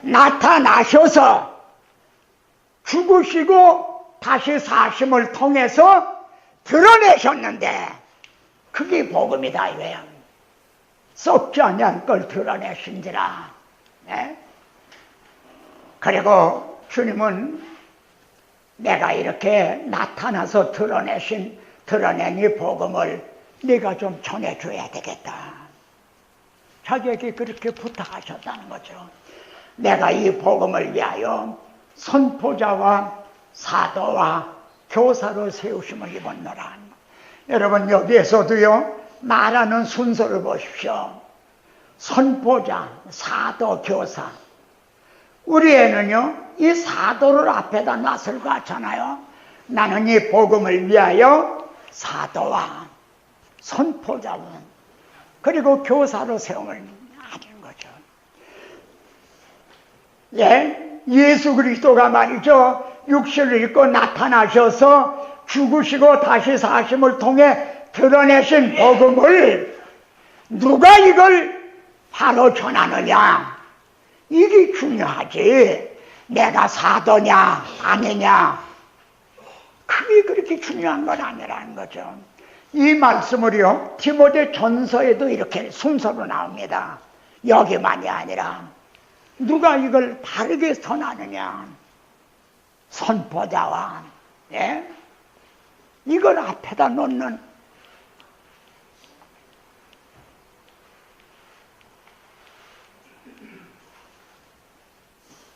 나타나셔서 죽으시고 다시 사심을 통해서 드러내셨는데 그게 복음이다 이거야. 썩지 아니할 걸 드러내신지라. 그리고 주님은 내가 이렇게 나타나서 드러낸 이 복음을 네가 좀 전해줘야 되겠다. 자기에게 그렇게 부탁하셨다는 거죠. 내가 이 복음을 위하여 선포자와 사도와 교사로 세우심을 입었노라. 여러분 여기에서도요 말하는 순서를 보십시오. 선포자, 사도, 교사. 우리에는요 이 사도를 앞에다 놨을 것 같잖아요. 나는 이 복음을 위하여 사도와 선포자와 그리고 교사로 세움을 하는 거죠. 예수 그리스도가 말이죠 육신을 입고 나타나셔서 죽으시고 다시 사심을 통해 드러내신 복음을 누가 이걸 바로 전하느냐, 이게 중요하지. 내가 사도냐 아니냐 그게 그렇게 중요한 건 아니라는 거죠. 이 말씀을요 디모데 전서에도 이렇게 순서로 나옵니다. 여기만이 아니라 누가 이걸 바르게 전하느냐, 선포자와 이걸 앞에다 놓는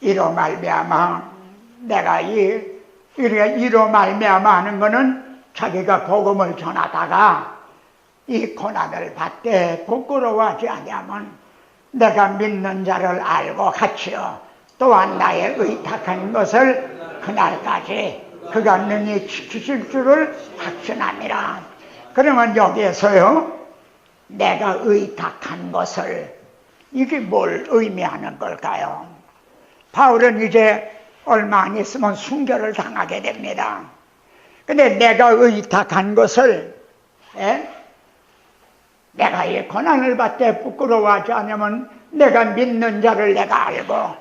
이로 말미암아 내가 이로 말미암아 하는 거는 자기가 복음을 전하다가 이 고난을 받되 부끄러워하지 아니하면 내가 믿는 자를 알고 같이요 또한 나의 의탁한 것을 그날까지 그가 능히 지키실 줄을 확신함이라. 그러면 여기에서요 내가 의탁한 것을, 이게 뭘 의미하는 걸까요? 바울은 이제 얼마 안 있으면 순교를 당하게 됩니다. 근데 내가 의탁한 것을 내가 이 고난을 받되 부끄러워하지 않으면 내가 믿는 자를 내가 알고,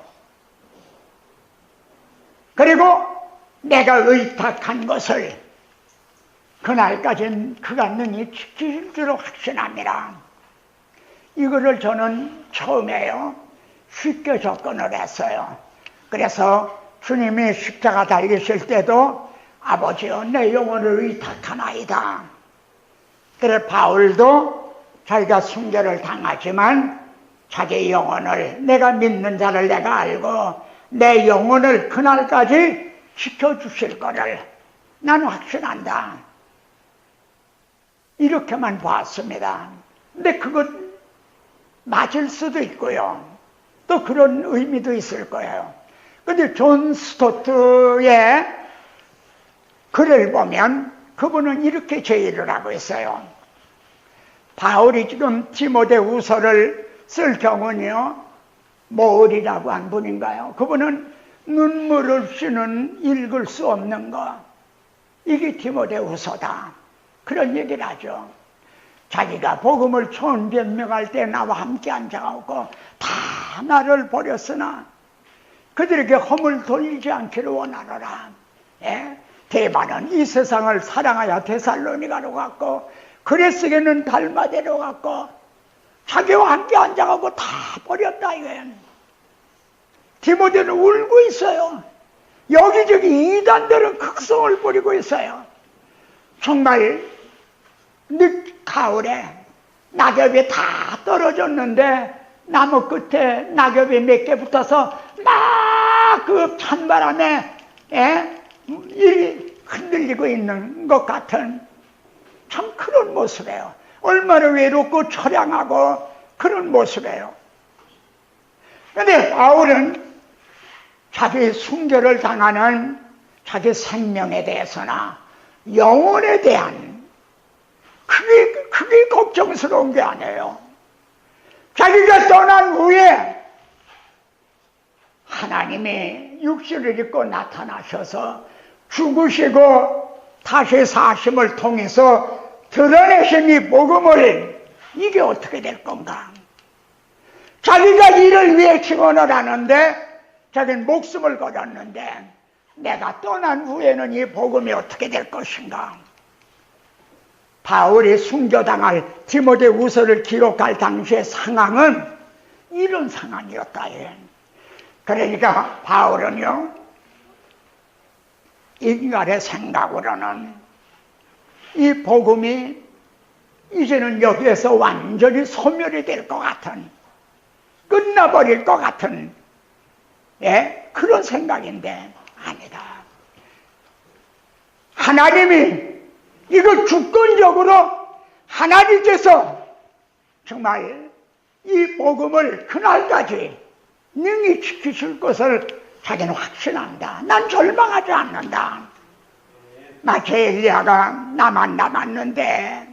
그리고 내가 의탁한 것을 그날까지는 그가 능히 지킬 줄로 확신합니다. 이거를 저는 처음에요 쉽게 접근을 했어요. 그래서 주님이 십자가 달리실 때도 아버지여 내 영혼을 의탁하나이다. 그래 바울도 자기가 순교를 당하지만 자기 영혼을 내가 믿는 자를 내가 알고 내 영혼을 그날까지 지켜주실 거를 나는 확신한다. 이렇게만 봤습니다. 근데 그것 맞을 수도 있고요. 또 그런 의미도 있을 거예요. 근데 존 스토트의 글을 보면 그분은 이렇게 제의를 하고 있어요. 바울이 지금 디모데후서를 쓸 경우는요 모을이라고 한 분인가요? 그분은 눈물 없이는 읽을 수 없는 거, 이게 디모데후서다 그런 얘기를 하죠. 자기가 복음을 총변명할 때 나와 함께 앉아가고 다 나를 버렸으나 그들에게 허물 돌리지 않기를 원하노라. 예? 대만은 이 세상을 사랑하여 데살로니가로 갔고 그레스게는 달마데로 갔고 자기와 함께 앉아가고 다 버렸다 이거예요. 디모데는 울고 있어요. 여기저기 이단들은 극성을 부리고 있어요. 정말 늦 가을에 낙엽이 다 떨어졌는데 나무 끝에 낙엽이 몇 개 붙어서 막 그 찬바람에 이 흔들리고 있는 것 같은 참 그런 모습이에요. 얼마나 외롭고 처량하고 그런 모습이에요. 그런데 바울은 자기 순교를 당하는 자기 생명에 대해서나 영혼에 대한 그게 걱정스러운 게 아니에요. 자기가 떠난 후에 하나님이 육신을 입고 나타나셔서 죽으시고 다시 사심을 통해서 드러내신 이 복음을 이게 어떻게 될 건가? 자기가 이를 위해 증언을 하는데 자기는 목숨을 걸었는데 내가 떠난 후에는 이 복음이 어떻게 될 것인가? 바울이 순교당할 디모데후서를 기록할 당시의 상황은 이런 상황이었다. 그러니까 바울은요 인간의 생각으로는 이 복음이 이제는 여기에서 완전히 소멸이 될 것 같은, 끝나버릴 것 같은 그런 생각인데 아니다. 하나님이 이걸 주권적으로 하나님께서 정말 이 복음을 그날까지 능히 지키실 것을 자기는 확신한다. 난 절망하지 않는다. 마치 엘리야가 나만 남았는데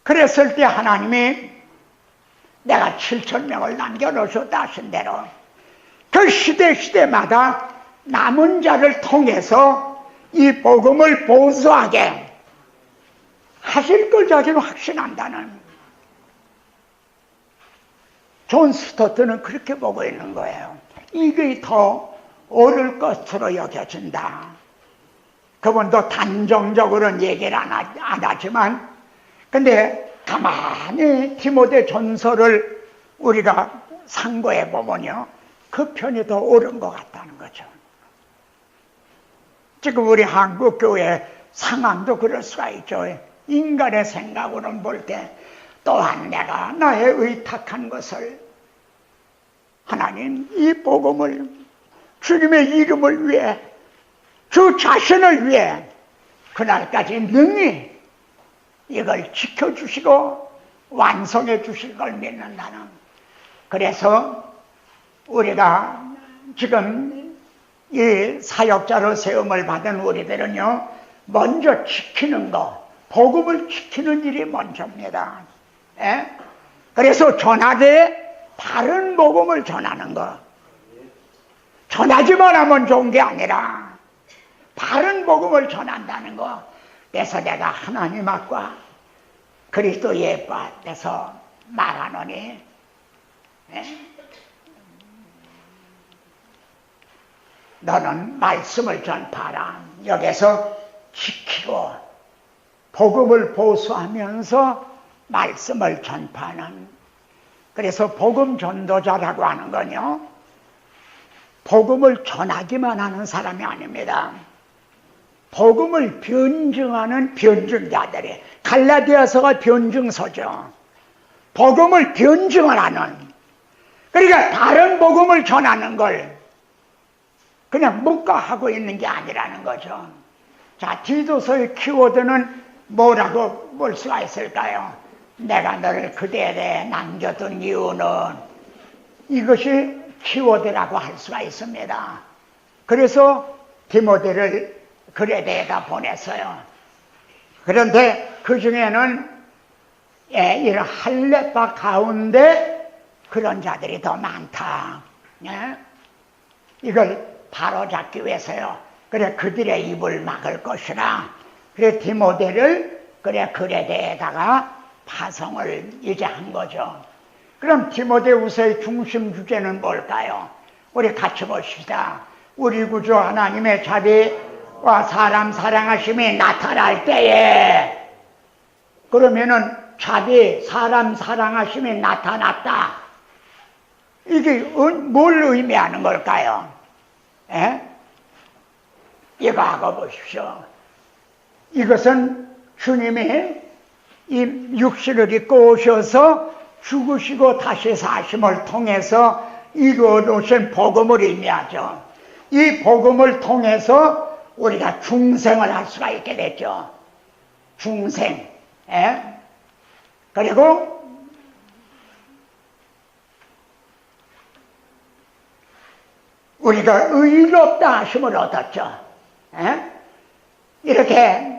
그랬을 때 하나님이 내가 7,000명을 남겨놓으셨다 하신 대로 그 시대마다 남은 자를 통해서 이 복음을 보수하게 하실 걸 자기는 확신한다는. 존 스토트는 그렇게 보고 있는 거예요. 이게 더 옳을 것으로 여겨진다. 그분도 단정적으로는 얘기를 안 하지만 근데 가만히 디모데 전서를 우리가 상고해 보면요 그 편이 더 옳은 것 같다는 거죠. 지금 우리 한국교회 상황도 그럴 수가 있죠. 인간의 생각으로는 볼 때 또한 내가 나의 의탁한 것을 하나님 이 복음을 주님의 이름을 위해 주 자신을 위해 그날까지 능히 이걸 지켜주시고 완성해 주실 걸 믿는다는. 그래서 우리가 지금 이 사역자로 세움을 받은 우리들은요 먼저 지키는 거, 복음을 지키는 일이 먼저입니다. 그래서 전하되 바른 복음을 전하는 거, 전하지만 하면 좋은 게 아니라 바른 복음을 전한다는 거. 그래서 내가 하나님 앞과 그리스도 예수 앞에서 말하노니 너는 말씀을 전파라. 여기서 지키고 복음을 보수하면서 말씀을 전파하는, 그래서 복음 전도자라고 하는 건요, 복음을 전하기만 하는 사람이 아닙니다. 복음을 변증하는 변증자들이, 갈라디아서가 변증서죠. 복음을 변증을 하는, 그러니까 다른 복음을 전하는 걸 그냥 묵과하고 있는 게 아니라는 거죠. 자, 디도서의 키워드는 뭐라고 볼 수가 있을까요? 내가 너를 그대에 대해 남겨둔 이유는, 이것이 키워드라고 할 수가 있습니다. 그래서 디모데를 그레데에다 보냈어요. 그런데 그 중에는 이런 할례파 가운데 그런 자들이 더 많다. 이걸 바로잡기 위해서요. 그래, 그들의 입을 막을 것이라. 그래, 디모데를 그래 그레데에다가 파송을 이제 한 거죠. 그럼 디모데후서의 중심 주제는 뭘까요? 우리 같이 봅시다. 우리 구주 하나님의 자비와 사람 사랑하심이 나타날 때에, 그러면은 자비, 사람 사랑하심이 나타났다. 이게 뭘 의미하는 걸까요? 이거 하고 보십시오. 이것은 주님이 이 육신을 입고 오셔서 죽으시고 다시 사심을 통해서 이루어 놓으신 복음을 의미하죠. 이 복음을 통해서 우리가 중생을 할 수가 있게 됐죠. 중생. 그리고 우리가 의롭다 하심을 얻었죠. 이렇게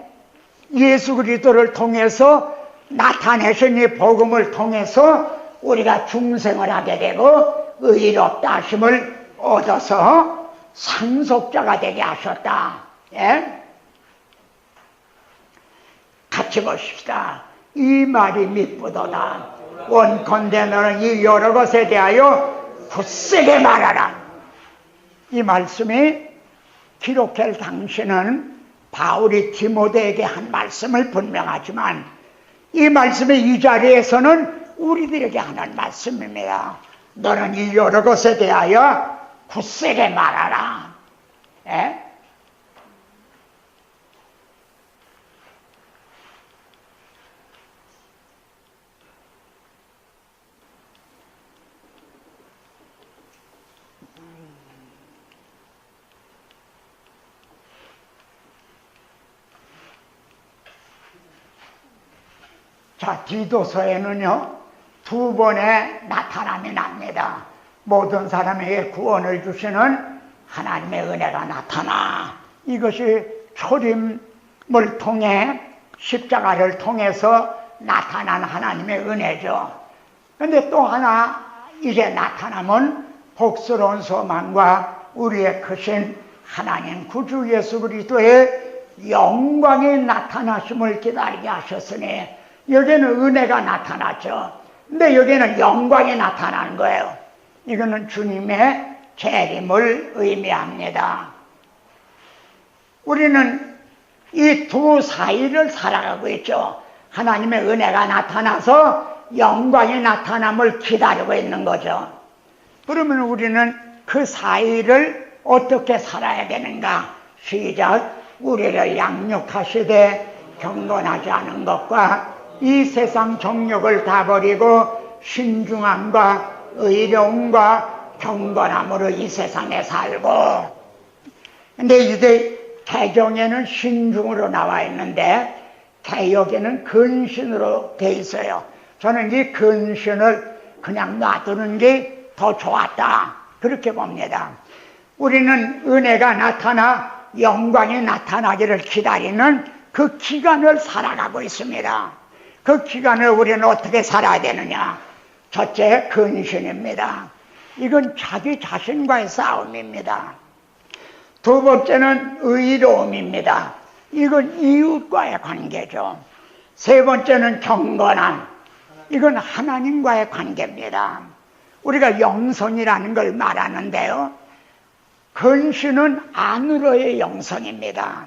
예수 그리스도를 통해서 나타내신 이 복음을 통해서 우리가 중생을 하게 되고 의롭다 하심을 얻어서 상속자가 되게 하셨다. 같이 보십시다. 이 말이 미쁘도다. 원컨대 너는 이 여러 것에 대하여 굳세게 말하라. 이 말씀이 기록할 당시는 바울이 디모데에게 한 말씀을 분명하지만, 이 말씀이 이 자리에서는 우리들에게 하는 말씀입니다. 너는 이 여러 것에 대하여 굳세게 말하라. 자, 디도서에는요, 두 번의 나타남이 납니다. 모든 사람에게 구원을 주시는 하나님의 은혜가 나타나, 이것이 초림을 통해 십자가를 통해서 나타난 하나님의 은혜죠. 그런데 또 하나 이제 나타남은 복스러운 소망과 우리의 크신 하나님 구주 예수 그리스도의 영광의 나타나심을 기다리게 하셨으니, 여기는 은혜가 나타났죠. 근데 여기는 영광이 나타나는 거예요. 이거는 주님의 재림을 의미합니다. 우리는 이 두 사이를 살아가고 있죠. 하나님의 은혜가 나타나서 영광이 나타남을 기다리고 있는 거죠. 그러면 우리는 그 사이를 어떻게 살아야 되는가? 시작. 우리를 양육하시되 경건하지 않은 것과 이 세상 정욕을 다 버리고 신중함과 의로움과 경건함으로 이 세상에 살고. 근데 이제 개정에는 신중으로 나와 있는데 개역에는 근신으로 돼 있어요. 저는 이 근신을 그냥 놔두는 게 더 좋았다, 그렇게 봅니다. 우리는 은혜가 나타나 영광이 나타나기를 기다리는 그 기간을 살아가고 있습니다. 그 기간을 우리는 어떻게 살아야 되느냐? 첫째, 근신입니다. 이건 자기 자신과의 싸움입니다. 두 번째는 의로움입니다. 이건 이웃과의 관계죠. 세 번째는 경건함. 이건 하나님과의 관계입니다. 우리가 영성이라는 걸 말하는데요, 근신은 안으로의 영성입니다.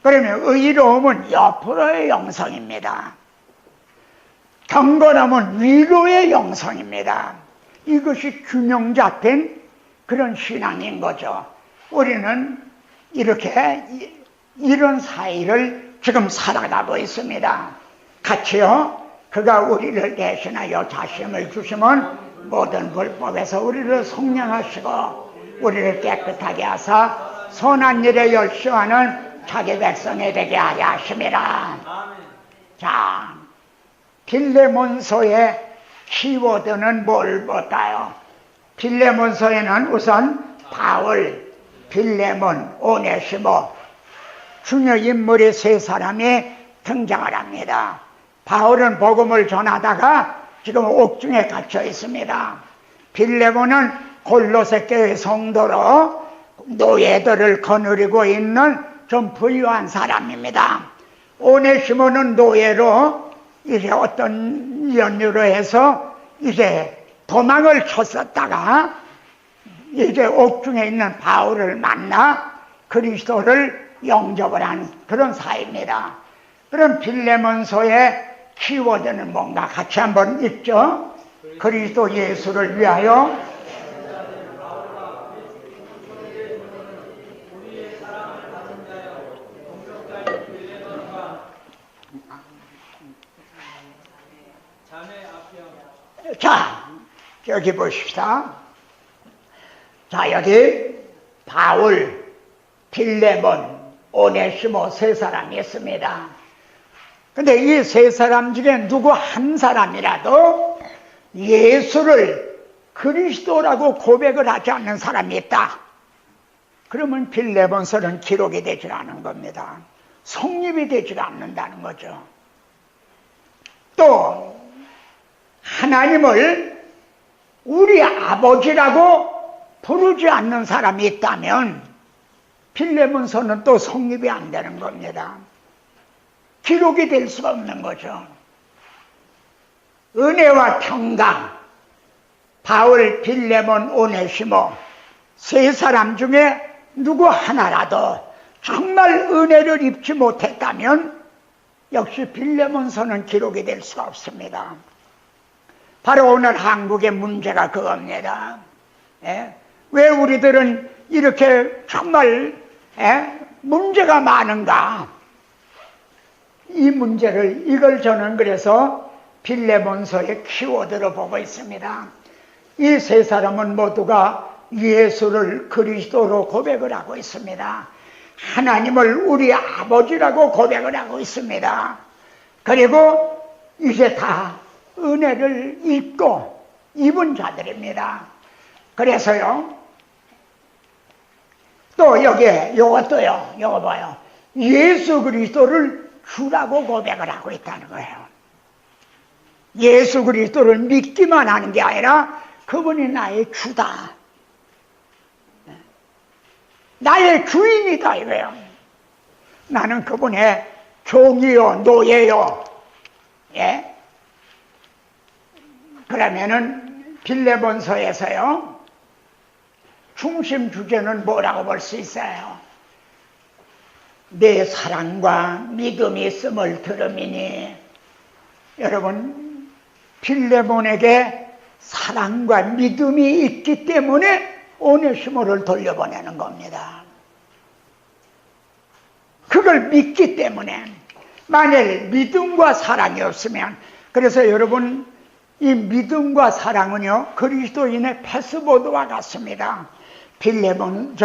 그러면 의로움은 옆으로의 영성입니다. 경건함은 위로의 영성입니다. 이것이 균형 잡힌 그런 신앙인 거죠. 우리는 이렇게 이런 사이를 지금 살아가고 있습니다. 같이요. 그가 우리를 대신하여 자심을 주시면 모든 불법에서 우리를 속량하시고 우리를 깨끗하게 하사 선한 일에 열심하는 자기 백성이 되게 하려 하심이라. 자, 빌레몬서의 키워드는 뭘 볼까요? 빌레몬서에는 우선 바울, 빌레몬, 오네시모 중요 인물이 세 사람이 등장을 합니다. 바울은 복음을 전하다가 지금 옥중에 갇혀 있습니다. 빌레몬은 골로새 교회 성도로 노예들을 거느리고 있는 좀 부유한 사람입니다. 오네시모는 노예로 이제 어떤 연유로 해서 이제 도망을 쳤었다가 이제 옥중에 있는 바울을 만나 그리스도를 영접을 한 그런 사이입니다. 그럼 빌레몬서의 키워드는 뭔가 같이 한번 읽죠. 그리스도 예수를 위하여 자, 여기 보십시다. 자, 여기 바울, 빌레몬, 오네시모 세 사람이 있습니다. 근데 이 세 사람 중에 누구 한 사람이라도 예수를 그리스도라고 고백을 하지 않는 사람이 있다. 그러면 빌레몬서는 기록이 되질 않은 겁니다. 성립이 되질 않는다는 거죠. 또 하나님을 우리 아버지라고 부르지 않는 사람이 있다면 빌레몬서는 또 성립이 안 되는 겁니다. 기록이 될 수가 없는 거죠. 은혜와 평강, 바울, 빌레몬, 오네시모 세 사람 중에 누구 하나라도 정말 은혜를 입지 못했다면 역시 빌레몬서는 기록이 될 수가 없습니다. 바로 오늘 한국의 문제가 그겁니다. 예? 왜 우리들은 이렇게 정말 문제가 많은가? 이 문제를 이걸 저는 그래서 빌레몬서의 키워드로 보고 있습니다. 이 세 사람은 모두가 예수를 그리스도로 고백을 하고 있습니다. 하나님을 우리 아버지라고 고백을 하고 있습니다. 그리고 이제 다 은혜를 입고 입은 자들입니다. 그래서요, 또 여기에 요것도요, 요거 봐요. 예수 그리스도를 주라고 고백을 하고 있다는 거예요. 예수 그리스도를 믿기만 하는 게 아니라 그분이 나의 주다. 나의 주인이다 이거예요. 나는 그분의 종이요, 노예요. 예? 그러면은 빌레몬서에서요, 중심 주제는 뭐라고 볼 수 있어요? 내 사랑과 믿음이 있음을 들음이니. 여러분, 빌레몬에게 사랑과 믿음이 있기 때문에 오네시모를 돌려보내는 겁니다. 그걸 믿기 때문에. 만일 믿음과 사랑이 없으면, 그래서 여러분, 이 믿음과 사랑은요, 그리스도인의 패스보드와 같습니다. 빌레몬,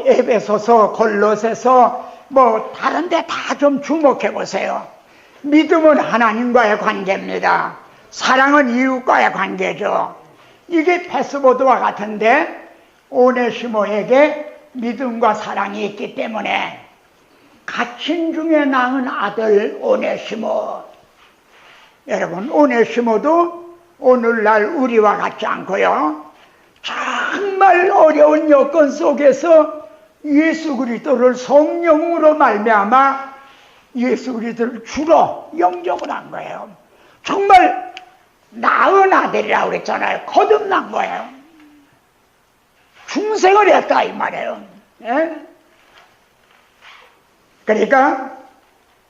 에베소서, 골로새서, 뭐 다른 데 다 좀 주목해 보세요. 믿음은 하나님과의 관계입니다. 사랑은 이웃과의 관계죠. 이게 패스보드와 같은데 오네시모에게 믿음과 사랑이 있기 때문에 갇힌 중에 낳은 아들 오네시모. 여러분, 오네시모도 오늘날 우리와 같지 않고요, 정말 어려운 여건 속에서 예수 그리스도를 성령으로 말미암아 예수 그리스도를 주로 영접을 한 거예요. 정말 낳은 아들이라고 그랬잖아요. 거듭난 거예요. 중생을 했다 이 말이에요. 예? 그러니까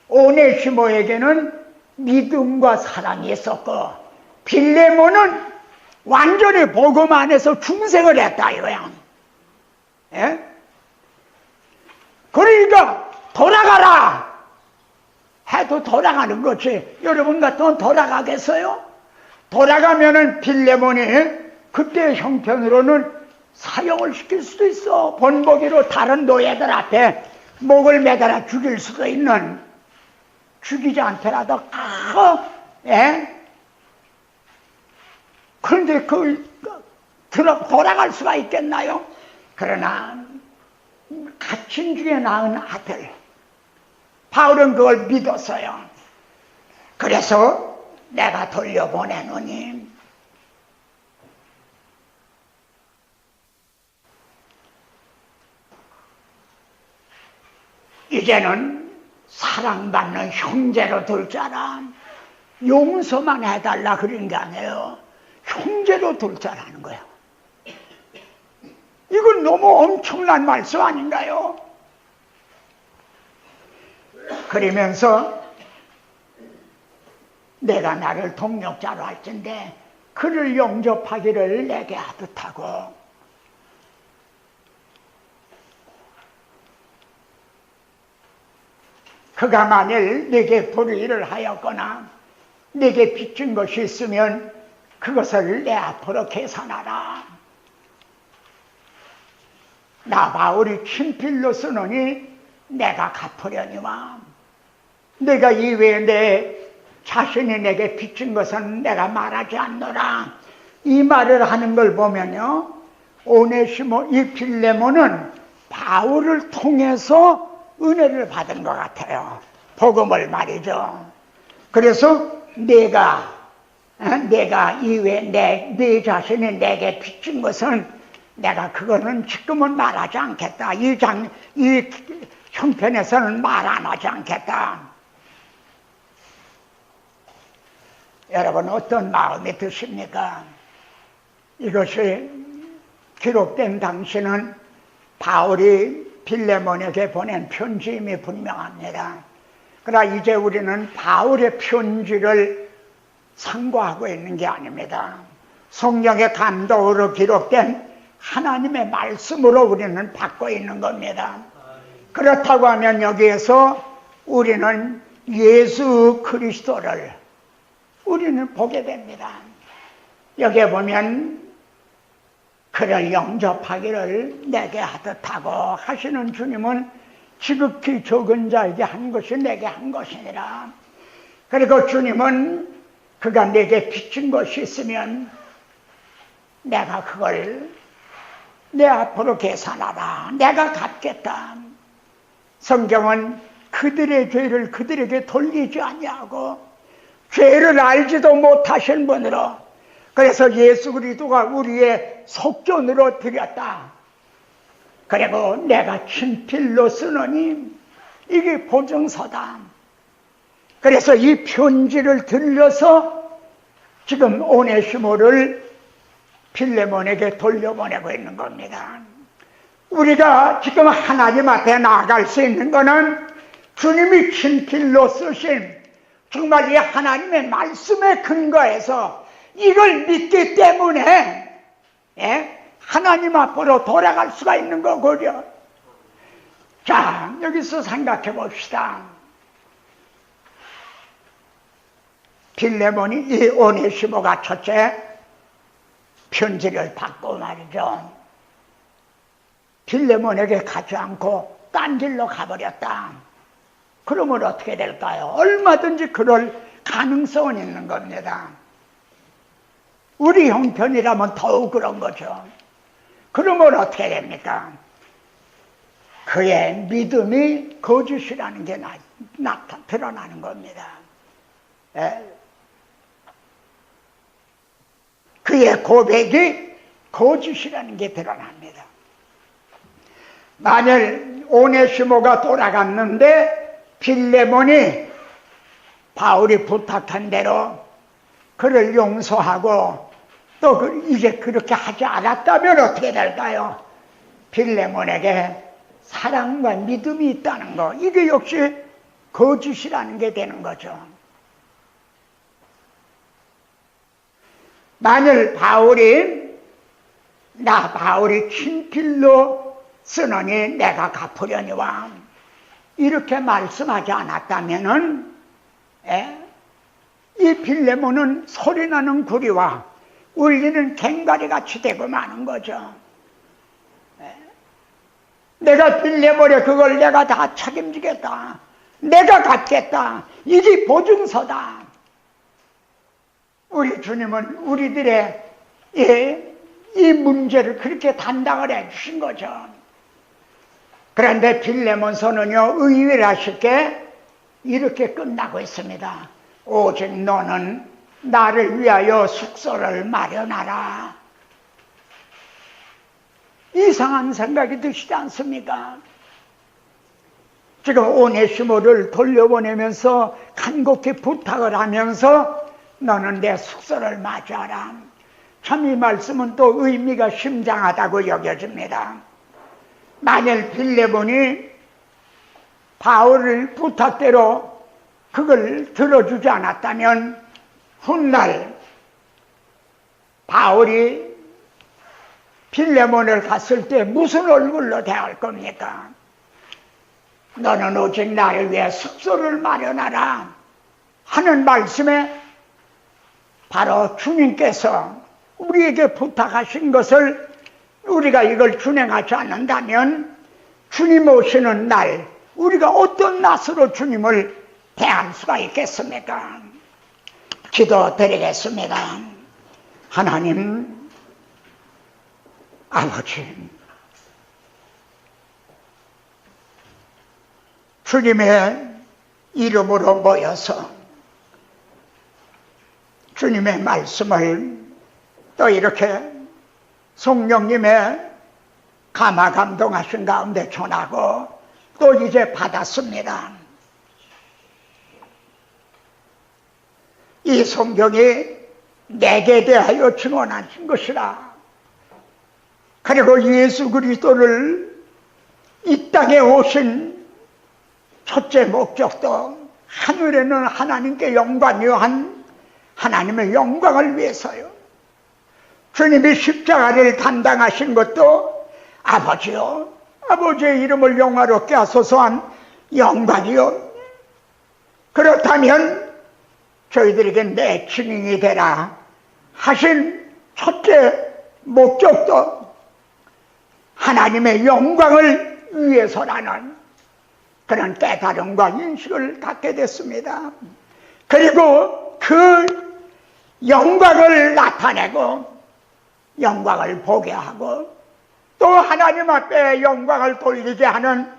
오네시모에게는 믿음과 사랑이 있었고 빌레몬은 완전히 복음 안에서 중생을 했다 이거야. 예? 그러니까 돌아가라 해도 돌아가는 거지. 여러분 같으면 돌아가겠어요? 돌아가면은 빌레몬이 그때의 형편으로는 사형을 시킬 수도 있어. 본보기로 다른 노예들 앞에 목을 매달아 죽일 수도 있는, 죽이지 않더라도 예? 그런데 돌아갈 수가 있겠나요? 그러나 갇힌 중에 낳은 아들, 바울은 그걸 믿었어요. 그래서 내가 돌려보내노니 이제는 사랑받는 형제로 둘 자라. 용서만 해달라 그런 게 아니에요. 형제로 둘 자라는 거예요. 이건 너무 엄청난 말씀 아닌가요? 그러면서 내가 나를 동력자로 할진대 그를 영접하기를 내게 하듯하고, 그가 만일 내게 불의를 하였거나 내게 빚진 것이 있으면 그것을 내 앞으로 계산하라. 나 바울이 친필로 쓰노니 내가 갚으려니와 내가 이외에 내 자신이 내게 빚진 것은 내가 말하지 않노라. 이 말을 하는 걸 보면요, 오네시모, 이 빌레몬은 바울을 통해서 은혜를 받은 것 같아요. 복음을 말이죠. 그래서 내가 이외에 내 자신이 내게 빚진 것은 내가 그거는 지금은 말하지 않겠다. 이 형편에서는 말 안 하지 않겠다. 여러분 어떤 마음이 드십니까? 이것이 기록된 당시는 바울이 빌레몬에게 보낸 편지임이 분명합니다. 그러나 이제 우리는 바울의 편지를 상고하고 있는 게 아닙니다. 성령의 감동으로 기록된 하나님의 말씀으로 우리는 받고 있는 겁니다. 그렇다고 하면 여기에서 우리는 예수 그리스도를 우리는 보게 됩니다. 여기에 보면 그를 영접하기를 내게 하듯하고 하시는 주님은 지극히 적은 자에게 한 것이 내게 한 것이니라. 그리고 주님은 그가 내게 빚진 것이 있으면 내가 그걸 내 앞으로 계산하라. 내가 갚겠다. 성경은 그들의 죄를 그들에게 돌리지 아니하고 죄를 알지도 못하신 분으로, 그래서 예수 그리스도가 우리의 속전으로 드렸다. 그리고 내가 친필로 쓰노니 이게 보증서다. 그래서 이 편지를 들려서 지금 오네시모를 빌레몬에게 돌려보내고 있는 겁니다. 우리가 지금 하나님 앞에 나아갈 수 있는 것은 주님이 친필로 쓰신 정말 이 하나님의 말씀에 근거해서 이걸 믿기 때문에 하나님 앞으로 돌아갈 수가 있는 거고요. 자, 여기서 생각해 봅시다. 빌레몬이 이 오네시모가 첫째 편지를 받고 말이죠, 빌레몬에게 가지 않고 딴 길로 가버렸다. 그러면 어떻게 될까요? 얼마든지 그럴 가능성은 있는 겁니다. 우리 형편이라면 더욱 그런 거죠. 그러면 어떻게 됩니까? 그의 믿음이 거짓이라는 게 드러나는 겁니다. 그의 고백이 거짓이라는 게 드러납니다. 만일 오네시모가 돌아갔는데 빌레몬이 바울이 부탁한 대로 그를 용서하고 또 이제 그렇게 하지 않았다면 어떻게 될까요? 빌레몬에게 사랑과 믿음이 있다는 거, 이게 역시 거짓이라는 게 되는 거죠. 만일 바울이 친필로 쓰느니 내가 갚으려니와 이렇게 말씀하지 않았다면은 이 빌레몬은 소리나는 구리와 울리는 괭가리 같이 되고 마는 거죠. 내가 빌레몬에 그걸 내가 다 책임지겠다, 내가 갚겠다, 이게 보증서다. 우리 주님은 우리들의 이 문제를 그렇게 담당을 해주신 거죠. 그런데 빌레몬서는요, 의외라쉽게 이렇게 끝나고 있습니다. 오직 너는 나를 위하여 숙소를 마련하라. 이상한 생각이 드시지 않습니까? 지금 오네시모를 돌려보내면서 간곡히 부탁을 하면서 너는 내 숙소를 맞이하라. 참 이 말씀은 또 의미가 심장하다고 여겨집니다. 만일 빌레몬이 바울을 부탁대로 그걸 들어주지 않았다면 훗날 바울이 빌레몬을 갔을 때 무슨 얼굴로 대할 겁니까? 너는 오직 나를 위해 숙소를 마련하라 하는 말씀에 바로 주님께서 우리에게 부탁하신 것을 우리가 이걸 준행하지 않는다면 주님 오시는 날 우리가 어떤 낯으로 주님을 대할 수가 있겠습니까? 기도드리겠습니다. 하나님 아버지, 주님의 이름으로 모여서 주님의 말씀을 또 이렇게 성령님의 감화감동하신 가운데 전하고 또 이제 받았습니다. 이 성경이 내게 대하여 증언하신 것이라. 그리고 예수 그리스도를 이 땅에 오신 첫째 목적도 하늘에는 하나님께 영광이 한 하나님의 영광을 위해서요. 주님이 십자가를 담당하신 것도 아버지요, 아버지의 이름을 영화롭게 하소서 한 영광이요. 그렇다면 저희들에게 내 증인이 되라 하신 첫째 목적도 하나님의 영광을 위해서라는 그런 깨달음과 인식을 갖게 됐습니다. 그리고 그 영광을 나타내고 영광을 보게 하고 또 하나님 앞에 영광을 돌리게 하는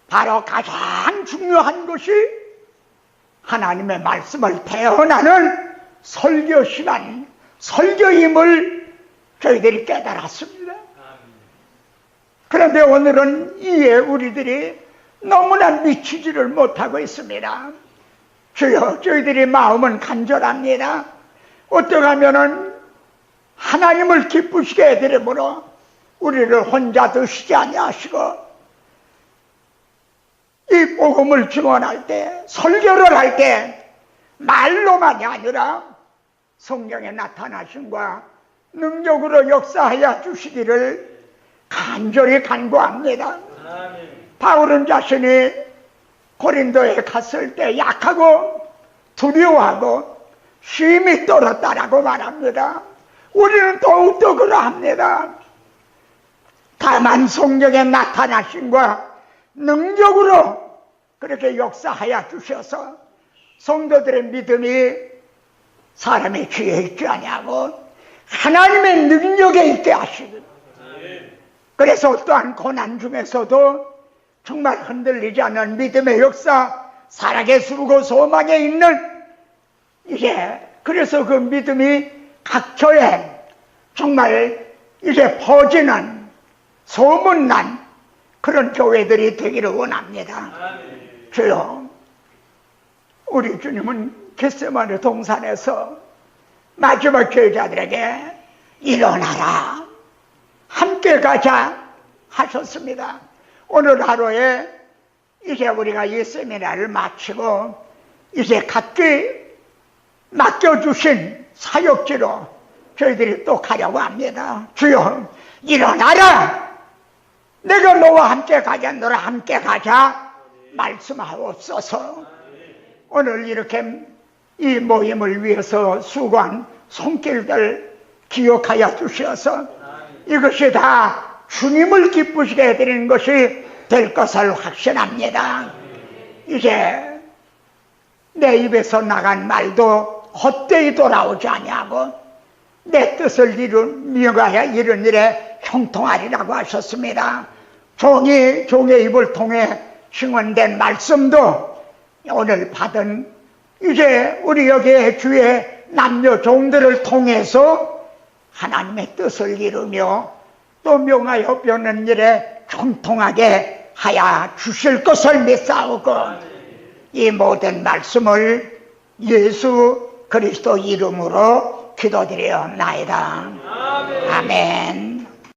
바로 가장 중요한 것이 하나님의 말씀을 대언하는 설교 시간, 설교임을 저희들이 깨달았습니다. 그런데 오늘은 이에 우리들이 너무나 미치지를 못하고 있습니다. 주여, 저희들이 마음은 간절합니다. 어떻게 하면은 하나님을 기쁘시게 해드림으로 우리를 혼자 두시지 아니하시고 이 복음을 증언할 때, 설교를 할 때 말로만이 아니라 성령의 나타나심과 능력으로 역사하여 주시기를 간절히 간구합니다. 바울은 자신이 고린도에 갔을 때 약하고 두려워하고 심히 떨었다라고 말합니다. 우리는 더욱더 그러합니다. 다만 성령의 나타나심과 능력으로 그렇게 역사하여 주셔서 성도들의 믿음이 사람의 귀에 있지 아니하고 하나님의 능력에 있게 하시고, 그래서 또한 고난 중에서도 정말 흔들리지 않는 믿음의 역사, 살아계시고 소망에 있는 이제 그래서 그 믿음이 각처에 정말 이제 퍼지는 소문난 그런 교회들이 되기를 원합니다. 주여, 우리 주님은 겟세마네 동산에서 마지막 제자들에게 일어나라, 함께 가자 하셨습니다. 오늘 하루에 이제 우리가 이 세미나를 마치고 이제 각기 맡겨주신 사역지로 저희들이 또 가려고 합니다. 주여 일어나라, 내가 너와 함께 가자, 너랑 함께 가자 말씀하옵소서. 오늘 이렇게 이 모임을 위해서 수고한 손길들 기억하여 주셔서 이것이 다 주님을 기쁘시게 해드리는 것이 될 것을 확신합니다. 이제 내 입에서 나간 말도 헛되이 돌아오지 아니하고 내 뜻을 이루어야 이런 일에 형통하리라고 하셨습니다. 종의 입을 통해 증언된 말씀도 오늘 받은 이제 우리 여기에 주의 남녀 종들을 통해서 하나님의 뜻을 이루며 또 명하여 벼는 일에 형통하게 하여 주실 것을 믿사오고 이 모든 말씀을 예수 그리스도 이름으로 기도드리옵나이다. 아멘.